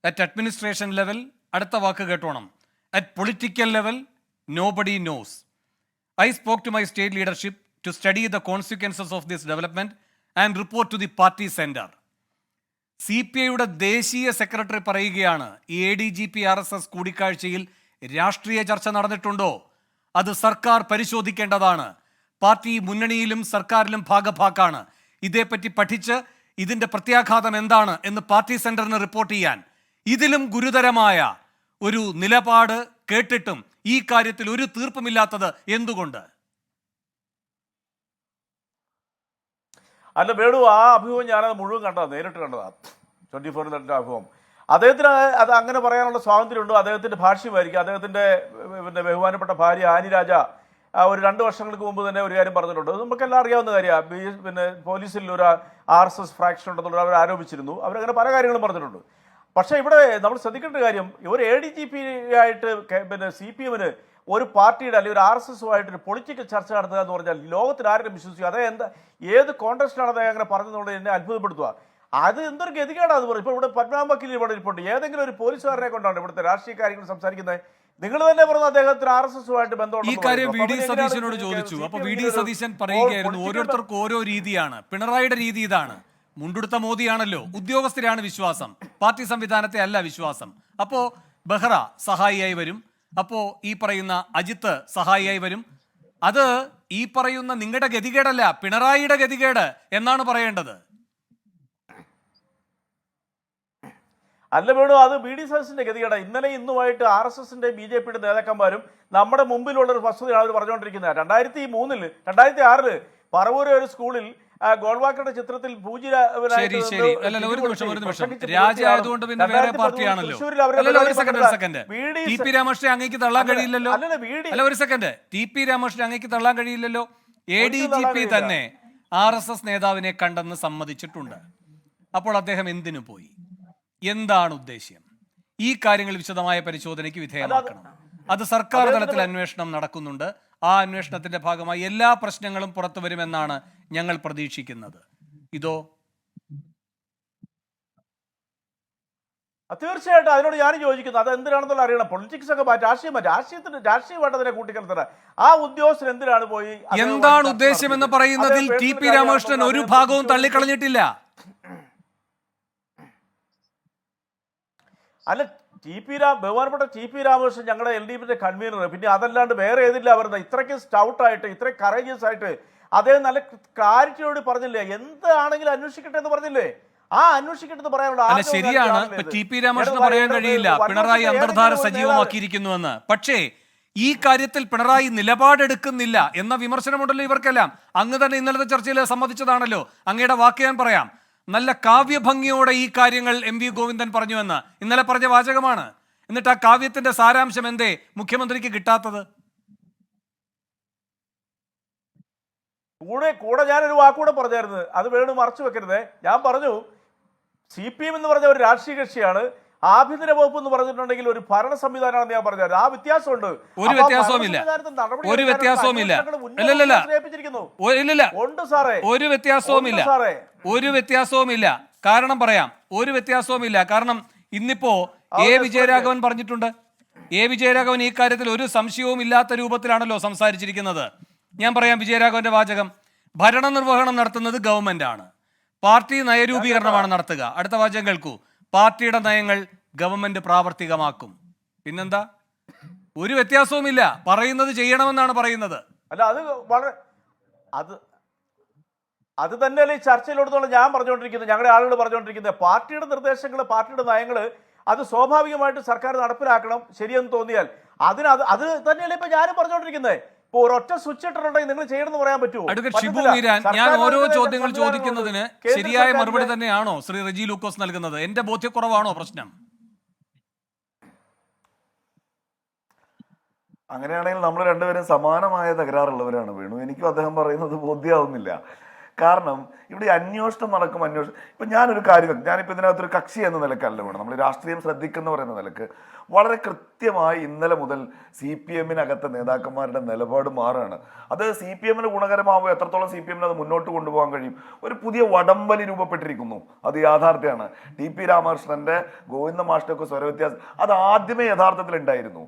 at administration level, അടുത്ത വാക്ക് കേട്ടോണം, at political level, nobody knows. I spoke to my state leadership to study the consequences of this development and report to the party center. CPIയുടെ ദേശീയ secretary പറയുകയാണ്, ഈ ADGP RSS കൂടിക്കാഴ്ചയിൽ രാഷ്ട്രീയ ചർച്ച നടന്നിട്ടുണ്ടോ? അത് സർക്കാർ പരിശോധിക്കേണ്ടതാണ്. പാർട്ടി മുന്നണിയിലും സർക്കാരിലും ഭാഗഭാക്കാണ്. ഇതേപ്പറ്റി പഠിച്ച് ഇതിന്റെ പ്രത്യാഘാതം എന്താണ് എന്ന് പാർട്ടി സെന്ററിന് റിപ്പോർട്ട് ചെയ്യാൻ. ഇതിലും ഗുരുതരമായ ഒരു നിലപാട് കേട്ടിട്ടും ഈ കാര്യത്തിൽ ഒരു തീർപ്പുമില്ലാത്തത് എന്തുകൊണ്ട്? അല്ല വേണു, ആ അഭിമുഖം ഞാനത് മുഴുവൻ കണ്ടതാണ്, നേരിട്ട് കണ്ടതാണ്. 24 അഭിമുഖം. അദ്ദേഹത്തിന് അത് അങ്ങനെ പറയാനുള്ള സ്വാതന്ത്ര്യമുണ്ടോ? അദ്ദേഹത്തിന്റെ ഭാഷ്യമായിരിക്കും. അദ്ദേഹത്തിന്റെ പിന്നെ ബഹുമാനപ്പെട്ട ഭാര്യ ആനി രാജ ഒരു 2 വർഷങ്ങൾക്ക് മുമ്പ് തന്നെ ഒരു കാര്യം പറഞ്ഞിട്ടുണ്ട്. അത് നമുക്കെല്ലാം അറിയാവുന്ന കാര്യമാണ്. പിന്നെ പോലീസിൽ ഒരു RSS ഫ്രാക്ഷൻ ഉണ്ടെന്നുള്ള അവർ ആരോപിച്ചിരുന്നു. അവരങ്ങനെ പല കാര്യങ്ങളും പറഞ്ഞിട്ടുണ്ട്. പക്ഷേ ഇവിടെ നമ്മൾ ശ്രദ്ധിക്കേണ്ട കാര്യം, ഒരു ADGP ആയിട്ട് പിന്നെ CPM-ന് ഒരു പാർട്ടിയുടെ അല്ലെങ്കിൽ ഒരു RSS-ഉമായിട്ട് ഒരു പൊളിറ്റിക്കൽ ചർച്ച നടത്തുക എന്ന് പറഞ്ഞാൽ ലോകത്തിൽ ആരും വിശ്വസിക്കുക. അതേ ഏത് കോൺടെസ്റ്റിലാണ് അദ്ദേഹം അങ്ങനെ പറഞ്ഞതുകൊണ്ട് എന്നെ അത്ഭുതപ്പെടുത്തുക. അത് എന്തൊരു ഗതികേടാണ് അത് പറയും. ഇപ്പോൾ ഇവിടെ പത്മനാഭ വക്കീൽ ഇവിടെ ഇരിപ്പുണ്ട്. ഏതെങ്കിലും ഒരു പോലീസുകാരനെ കൊണ്ടാണ് ഇവിടുത്തെ രാഷ്ട്രീയ കാര്യങ്ങൾ സംസാരിക്കുന്നത്. നിങ്ങൾ തന്നെ പറഞ്ഞു അദ്ദേഹത്തിന് RSS-ഉമായിട്ട് ഈ കാര്യം VD സതീശനോട് ചോദിച്ചു. അപ്പൊ VD സതീശൻ പറയുകയായിരുന്നു, ഓരോരുത്തർക്കും ഓരോ രീതിയാണ്. പിണറായിയുടെ രീതി ഇതാണ്. മുണ്ടെടുത്ത മോദിയാണല്ലോ, ഉദ്യോഗസ്ഥരാണ് വിശ്വാസം, പാർട്ടി സംവിധാനത്തെ അല്ല വിശ്വാസം. അപ്പോ ബെഹ്റ സഹായിയായി വരും, അപ്പോ ഈ പറയുന്ന അജിത്ത് സഹായിയായി വരും. അത് ഈ പറയുന്ന നിങ്ങളുടെ ഗതികേടല്ല, പിണറായിയുടെ ഗതികേട് എന്നാണ് പറയേണ്ടത്. അല്ല വേണു, അത് BD സതീശന്റെ ഗതികേടാ. ഇന്നലെ ഇന്നുമായിട്ട് RSS-ന്റെ BJP-യുടെ നേതാക്കന്മാരും നമ്മുടെ മുമ്പിലുള്ള ഒരു വസ്തുതയാണ് അവർ പറഞ്ഞുകൊണ്ടിരിക്കുന്നത്. 2006 പറവൂര് ഒരു സ്കൂളിൽ ഗോൾവാക്കറുടെ ചിത്രത്തിൽ രാജായതുകൊണ്ട് പിന്നെ വേറെ പാർട്ടിയാണല്ലോ. ഒരു സെക്കൻഡ് TP രാമകൃഷ്ണനെ അങ്ങേക്ക് തള്ളാൻ കഴിയില്ലല്ലോ. ഒരു സെക്കൻഡ് TP രാമകൃഷ്ണനെ അങ്ങേക്ക് തള്ളാൻ കഴിയില്ലല്ലോ. ADGP തന്നെ RSS നേതാവിനെ കണ്ടെന്ന് സമ്മതിച്ചിട്ടുണ്ട്. അപ്പോൾ അദ്ദേഹം എന്തിനു പോയി? എന്താണ് ഉദ്ദേശ്യം? ഈ കാര്യങ്ങൾ വിശദമായ പരിശോധനയ്ക്ക് വിധേയമാക്കണം. അത് സർക്കാർ തലത്തിൽ അന്വേഷണം നടക്കുന്നുണ്ട്. ആ അന്വേഷണത്തിന്റെ ഭാഗമായി എല്ലാ പ്രശ്നങ്ങളും പുറത്തു വരുമെന്നാണ് ഞങ്ങൾ പ്രതീക്ഷിക്കുന്നത്. ഇതോ തീർച്ചയായിട്ടും അതിനോട് ഞാൻ യോജിക്കുന്നു. അത് എന്തിനാണെന്നുള്ള അറിയണം. പൊളിറ്റിക്സ് ഒക്കെ രാഷ്ട്രീയമായിട്ട് അതിനെ കൂട്ടിക്കലർത്തണം. ആ ഉദ്യോഗസ്ഥൻ എന്തിനാണ് പോയി? എന്താണ് ഉദ്ദേശം എന്ന് പറയുന്നതിൽ TP രാമകൃഷ്ണൻ ഒരു ഭാഗവും തള്ളിക്കളഞ്ഞിട്ടില്ല. അല്ല, ബഹുമാനപ്പെട്ട TP രാമകൃഷ്ണൻ ഞങ്ങളുടെ LDF-ന്റെ കൺവീനർ. പിന്നെ അതല്ലാണ്ട് വേറെ ഏതില്ല അവരുടെ ഇത്രയ്ക്ക് സ്റ്റൗട്ടായിട്ട് ഇത്രയും കറേജിയസ് ആയിട്ട് അദ്ദേഹം നല്ല ക്ലാരിറ്റിയോട് പറഞ്ഞില്ലേ, എന്താണെങ്കിലും അന്വേഷിക്കട്ടെ എന്ന് പറഞ്ഞില്ലേ? ആ അന്വേഷിക്കട്ടെ പറയാനുള്ള ശരിയാണ്. TP രാമകൃഷ്ണൻ പറയാൻ കഴിയില്ല പിണറായി അന്തർധാര സജീവമാക്കിയിരിക്കുന്നുവെന്ന്. പക്ഷേ ഈ കാര്യത്തിൽ പിണറായി നിലപാടെടുക്കുന്നില്ല എന്ന വിമർശനമുണ്ടല്ലോ ഇവർക്കെല്ലാം. അങ്ങ് തന്നെ ഇന്നലത്തെ ചർച്ചയിൽ സമ്മതിച്ചതാണല്ലോ. അങ്ങയുടെ വാക്ക് ഞാൻ പറയാം. നല്ല കാവ്യഭംഗിയോടെ ഈ കാര്യങ്ങൾ MV ഗോവിന്ദൻ പറഞ്ഞുവെന്ന് ഇന്നലെ പറഞ്ഞ വാചകമാണ്. എന്നിട്ട് ആ കാവ്യത്തിന്റെ സാരാംശം എന്തേ മുഖ്യമന്ത്രിക്ക് കിട്ടാത്തത്? കൂടെ ഞാനൊരു വാക്കുകൂടെ പറഞ്ഞായിരുന്നു, അത് വേണം മറച്ചു വെക്കരുതേ. ഞാൻ പറഞ്ഞു CPM എന്ന് പറഞ്ഞ ഒരു രാഷ്ട്രീയ കക്ഷിയാണ്, ആഭ്യന്തര വകുപ്പ് എന്ന് പറഞ്ഞിട്ടുണ്ടെങ്കിൽ ഒരു ഭരണ സംവിധാനമാണെന്ന് ഞാൻ പറഞ്ഞത്. ആ വ്യത്യാസമുണ്ട്. ഒരു വ്യത്യാസവുമില്ല. ഒരു വ്യത്യാസവുമില്ല. ഉണ്ട് സാറേ, ഒരു വ്യത്യാസവുമില്ല. ഒരു വ്യത്യാസവുമില്ല. കാരണം പറയാം, ഒരു വ്യത്യാസവുമില്ല. കാരണം ഇന്നിപ്പോ വിജയരാഘവൻ പറഞ്ഞിട്ടുണ്ട്. വിജയരാഘവൻ ഈ കാര്യത്തിൽ ഒരു സംശയവും ഇല്ലാത്ത രൂപത്തിലാണല്ലോ സംസാരിച്ചിരിക്കുന്നത്. ഞാൻ പറയാം വിജയരാഘവന്റെ വാചകം. ഭരണനിർവഹണം നടത്തുന്നത് ഗവൺമെന്റ് ആണ്, പാർട്ടി നയരൂപീകരണമാണ് നടത്തുക. അടുത്ത വാചകം കേൾക്കൂ. പാർട്ടിയുടെ നയങ്ങൾ ഗവൺമെന്റ് പ്രാവർത്തികമാക്കും. പിന്നെന്താ? ഒരു വ്യത്യാസവുമില്ല. പറയുന്നത് ചെയ്യണമെന്നാണ് പറയുന്നത്. അല്ല, അത് വളരെ അത് തന്നെയല്ലേ ഈ ചർച്ചയിലോടത്തോളം ഞാൻ പറഞ്ഞുകൊണ്ടിരിക്കുന്നത്, ഞങ്ങളുടെ ആളുകൾ പറഞ്ഞുകൊണ്ടിരിക്കുന്നത്. പാർട്ടിയുടെ നിർദ്ദേശങ്ങൾ, പാർട്ടിയുടെ നയങ്ങൾ അത് സ്വാഭാവികമായിട്ട് സർക്കാർ നടപ്പിലാക്കണം ശരിയെന്ന് തോന്നിയാൽ. അത് തന്നെയല്ലേ ഇപ്പൊ ഞാനും പറഞ്ഞുകൊണ്ടിരിക്കുന്നത്. ഇപ്പൊ ഒരൊറ്റ സ്വിച്ച് ഇട്ടിട്ടുണ്ടെങ്കിൽ നിങ്ങൾ ചെയ്യണമെന്ന് പറയാൻ പറ്റുമോ? ഞാൻ ഓരോ ചോദ്യങ്ങൾ ചോദിക്കുന്നതിന് ശരിയായ മറുപടി തന്നെയാണോ ശ്രീ റെജി ലൂക്കോസ് നൽകുന്നത്? എന്റെ ബോധ്യക്കുറവാണോ പ്രശ്നം? അങ്ങനെയാണെങ്കിൽ നമ്മൾ രണ്ടുപേരും സമാനമായ തകരാറുള്ളവരാണ് വേണു. എനിക്കും അദ്ദേഹം പറയുന്നത് ബോധ്യമാവുന്നില്ല. കാരണം ഇവിടെ അന്വേഷണം നടക്കും. ഇപ്പം ഞാനൊരു കാര്യം, ഞാനിപ്പോൾ ഇതിനകത്തൊരു കക്ഷി എന്ന നിലക്കല്ല വേണം, നമ്മൾ രാഷ്ട്രീയം ശ്രദ്ധിക്കുന്ന പറയുന്ന നിലക്ക് വളരെ കൃത്യമായി ഇന്നലെ മുതൽ CPM-നകത്തെ നേതാക്കന്മാരുടെ നിലപാട് മാറുകയാണ്. അത് CPM-ന് ഗുണകരമാവുമ്പോൾ എത്രത്തോളം CPM-ന് അത് മുന്നോട്ട് കൊണ്ടുപോകാൻ കഴിയും? ഒരു പുതിയ വടംവലി രൂപപ്പെട്ടിരിക്കുന്നു. അത് യാഥാർത്ഥ്യമാണ്. TP രാമകൃഷ്ണന്റെ ഗോവിന്ദ മാഷിന്റെ സ്വരവ്യത്യാസം അത് ആദ്യമേ യഥാർത്ഥത്തിൽ ഉണ്ടായിരുന്നു.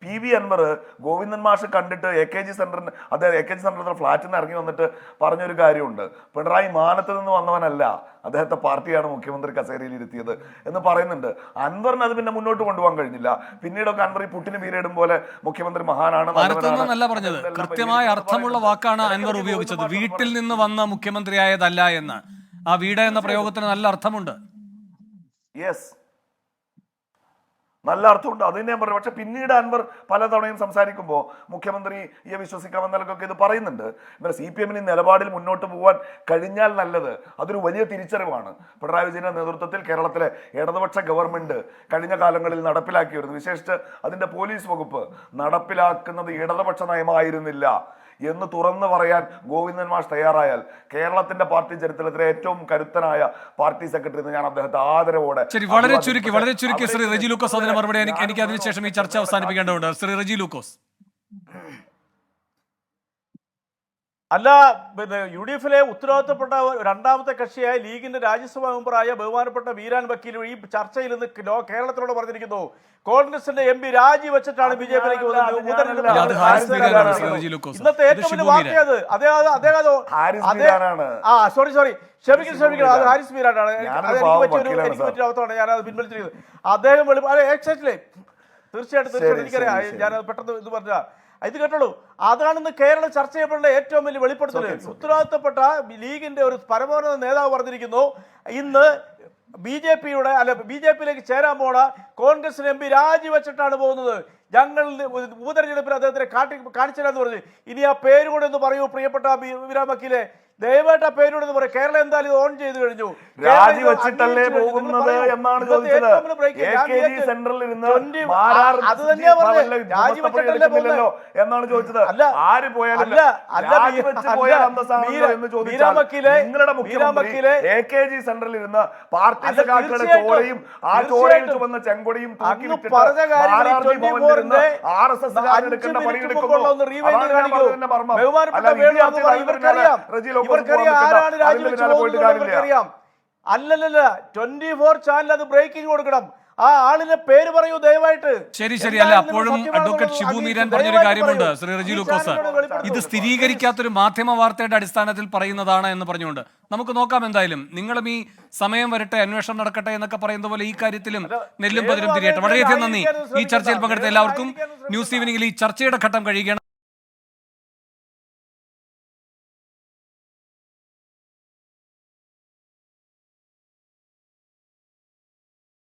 PV അൻവർ ഗോവിന്ദൻ മാഷ് കണ്ടിട്ട് AKG സെന്ററിന്, അദ്ദേഹം AKG സെന്ററിന്റെ ഫ്ലാറ്റിൽ നിന്ന് ഇറങ്ങി വന്നിട്ട് പറഞ്ഞൊരു കാര്യമുണ്ട്. പിണറായി മാനത്ത് നിന്ന് വന്നവനല്ല, അദ്ദേഹത്തെ പാർട്ടിയാണ് മുഖ്യമന്ത്രി കസേരയിൽ ഇരുത്തിയത് എന്ന് പറയുന്നുണ്ട്. അൻവറിന് അത് പിന്നെ മുന്നോട്ട് കൊണ്ടുപോകാൻ കഴിഞ്ഞില്ല. പിന്നീടൊക്കെ അൻവർ ഈ പുട്ടിന് വീരയിടും പോലെ മുഖ്യമന്ത്രി മഹാനാണ് എന്നല്ല പറഞ്ഞത്. കൃത്യമായ അർത്ഥമുള്ള വാക്കാണ് അൻവർ ഉപയോഗിച്ചത്. വീട്ടിൽ നിന്ന് വന്ന മുഖ്യമന്ത്രിയായതല്ല എന്ന്. ആ വീട് എന്ന പ്രയോഗത്തിന് നല്ല അർത്ഥമുണ്ട്. യെസ്, നല്ല അർത്ഥമുണ്ട്, അത് തന്നെ ഞാൻ പറഞ്ഞു. പക്ഷെ പിന്നീട് അൻവർ പലതവണയും സംസാരിക്കുമ്പോൾ മുഖ്യമന്ത്രിയെ വിശ്വസിക്കാമെന്ന നിലക്കൊക്കെ ഇത് പറയുന്നുണ്ട്. എന്നാൽ CPM നിലപാടിൽ മുന്നോട്ട് പോകാൻ കഴിഞ്ഞാൽ നല്ലത്. അതൊരു വലിയ തിരിച്ചറിവാണ്. പിണറായി വിജയന്റെ നേതൃത്വത്തിൽ കേരളത്തിലെ ഇടതുപക്ഷ ഗവൺമെന്റ് കഴിഞ്ഞ കാലങ്ങളിൽ നടപ്പിലാക്കി വരുന്നത്, വിശേഷിച്ച് അതിന്റെ പോലീസ് വകുപ്പ് നടപ്പിലാക്കുന്നത് ഇടതുപക്ഷ നയമായിരുന്നില്ല എന്ന് തുറന്നു പറയാൻ ഗോവിന്ദൻ മാഷ് തയ്യാറായാൽ കേരളത്തിന്റെ പാർട്ടി ചരിത്രത്തിലെ ഏറ്റവും കരുത്തനായ പാർട്ടി സെക്രട്ടറി എന്ന് ഞാൻ അദ്ദേഹത്തെ ആദരവോടെ. ശരി, വളരെ ചുരുക്കി ശ്രീ റെജി ലൂക്കോസ് അതിന് മറുപടി. എനിക്ക് അതിനുശേഷം ഈ ചർച്ച അവസാനിപ്പിക്കേണ്ടതുണ്ട്. ശ്രീ റെജി ലൂക്കോസ്. അല്ല, പിന്നെ UDF-ലെ ഉത്തരവാദിത്തപ്പെട്ട രണ്ടാമത്തെ കക്ഷിയായ ലീഗിന്റെ രാജ്യസഭാ മെമ്പറായ ബഹുമാനപ്പെട്ട വീരാൻ വക്കീൽ ഈ ചർച്ചയിൽ നിന്ന് കേരളത്തിനോട് പറഞ്ഞിരിക്കുന്നു, കോൺഗ്രസിന്റെ MP രാജിവെച്ചിട്ടാണ് BJP-ലേക്ക് ഇന്നത്തെ ഏറ്റവും വലിയ വാർത്തയത്. സോറി ക്ഷമിക്കണം, അത് ഹാരിസ് മീരാനാണ്. എനിക്ക് പറ്റിയ അവസ്ഥയാണ്, ഞാനത് പിൻവലിച്ചിരിക്കുന്നത്. അദ്ദേഹം തീർച്ചയായിട്ടും എനിക്കറിയാം, ഞാനത് പെട്ടെന്ന് ഇത് പറഞ്ഞ ഇത് കേട്ടോളൂ. അതാണെന്ന് കേരളം ചർച്ച ചെയ്യപ്പെടേണ്ട ഏറ്റവും വലിയ വെളിപ്പെടുത്തൽ. ഉത്തരവാദിത്തപ്പെട്ട ലീഗിന്റെ ഒരു പരമോന്നത നേതാവ് പറഞ്ഞിരിക്കുന്നു, ഇന്ന് BJP-യിലേക്ക് ചേരാൻ പോണ കോൺഗ്രസിന് MP രാജിവെച്ചിട്ടാണ് പോകുന്നത്. ഞങ്ങൾ ഉപതെരഞ്ഞെടുപ്പിൽ അദ്ദേഹത്തിനെ കാണിച്ചില്ലെന്ന് പറഞ്ഞു. ഇനി ആ പേര് കൂടെ ഒന്ന് പറയൂ പ്രിയപ്പെട്ട വീരാൻ വക്കീലെ, ദയവായിട്ട് ആ പേരോട് പറയാം. കേരളം എന്തായാലും ഇത് ഓൺ ചെയ്ത് കഴിഞ്ഞു. രാജിവെച്ചിട്ടല്ലേ പോകുന്നത് എന്നാണ് ചോദിച്ചത്. സെൻട്രലിൽ ഇരുന്ന് എന്നാണ് ചോദിച്ചത്. ആര് പോയാലും AKG സെൻട്രലിൽ ഇരുന്ന് പാർട്ടി സഖാക്കളുടെ ചോരയും ആ ചോരയിൽ ചുവന്ന ചെങ്കൊടിയും തൂക്കി വിട്ടിട്ട് RSS എടുക്കേണ്ട പണിയെടുക്കുന്നു. അല്ലല്ല, 24 ചാനൽ അത് ബ്രേക്കിംഗ് കൊടുക്കണം. ആ ആളിന്റെ പേര് പറയൂ ദയവായിട്ട്. ശരി, അല്ല അപ്പോഴും അഡ്വക്കേറ്റ് ഷിബു മീരാൻ പറഞ്ഞൊരു കാര്യമുണ്ട് ശ്രീ റെജി ലൂക്കോസ്. ഇത് സ്ഥിരീകരിക്കാത്തൊരു മാധ്യമ വാർത്തയുടെ അടിസ്ഥാനത്തിൽ പറയുന്നതാണ് എന്ന് പറഞ്ഞുകൊണ്ട് നമുക്ക് നോക്കാം. എന്തായാലും നിങ്ങളും ഈ സമയം വരട്ടെ, അന്വേഷണം നടക്കട്ടെ എന്നൊക്കെ പറയുന്ന പോലെ ഈ കാര്യത്തിലും നെല്ലും പതിരും തിരിയട്ടെ. വളരെയധികം നന്ദി ഈ ചർച്ചയിൽ പങ്കെടുത്ത എല്ലാവർക്കും. ന്യൂസ് ഈവനിംഗിൽ ഈ ചർച്ചയുടെ ഘട്ടം കഴിയുകയാണ്.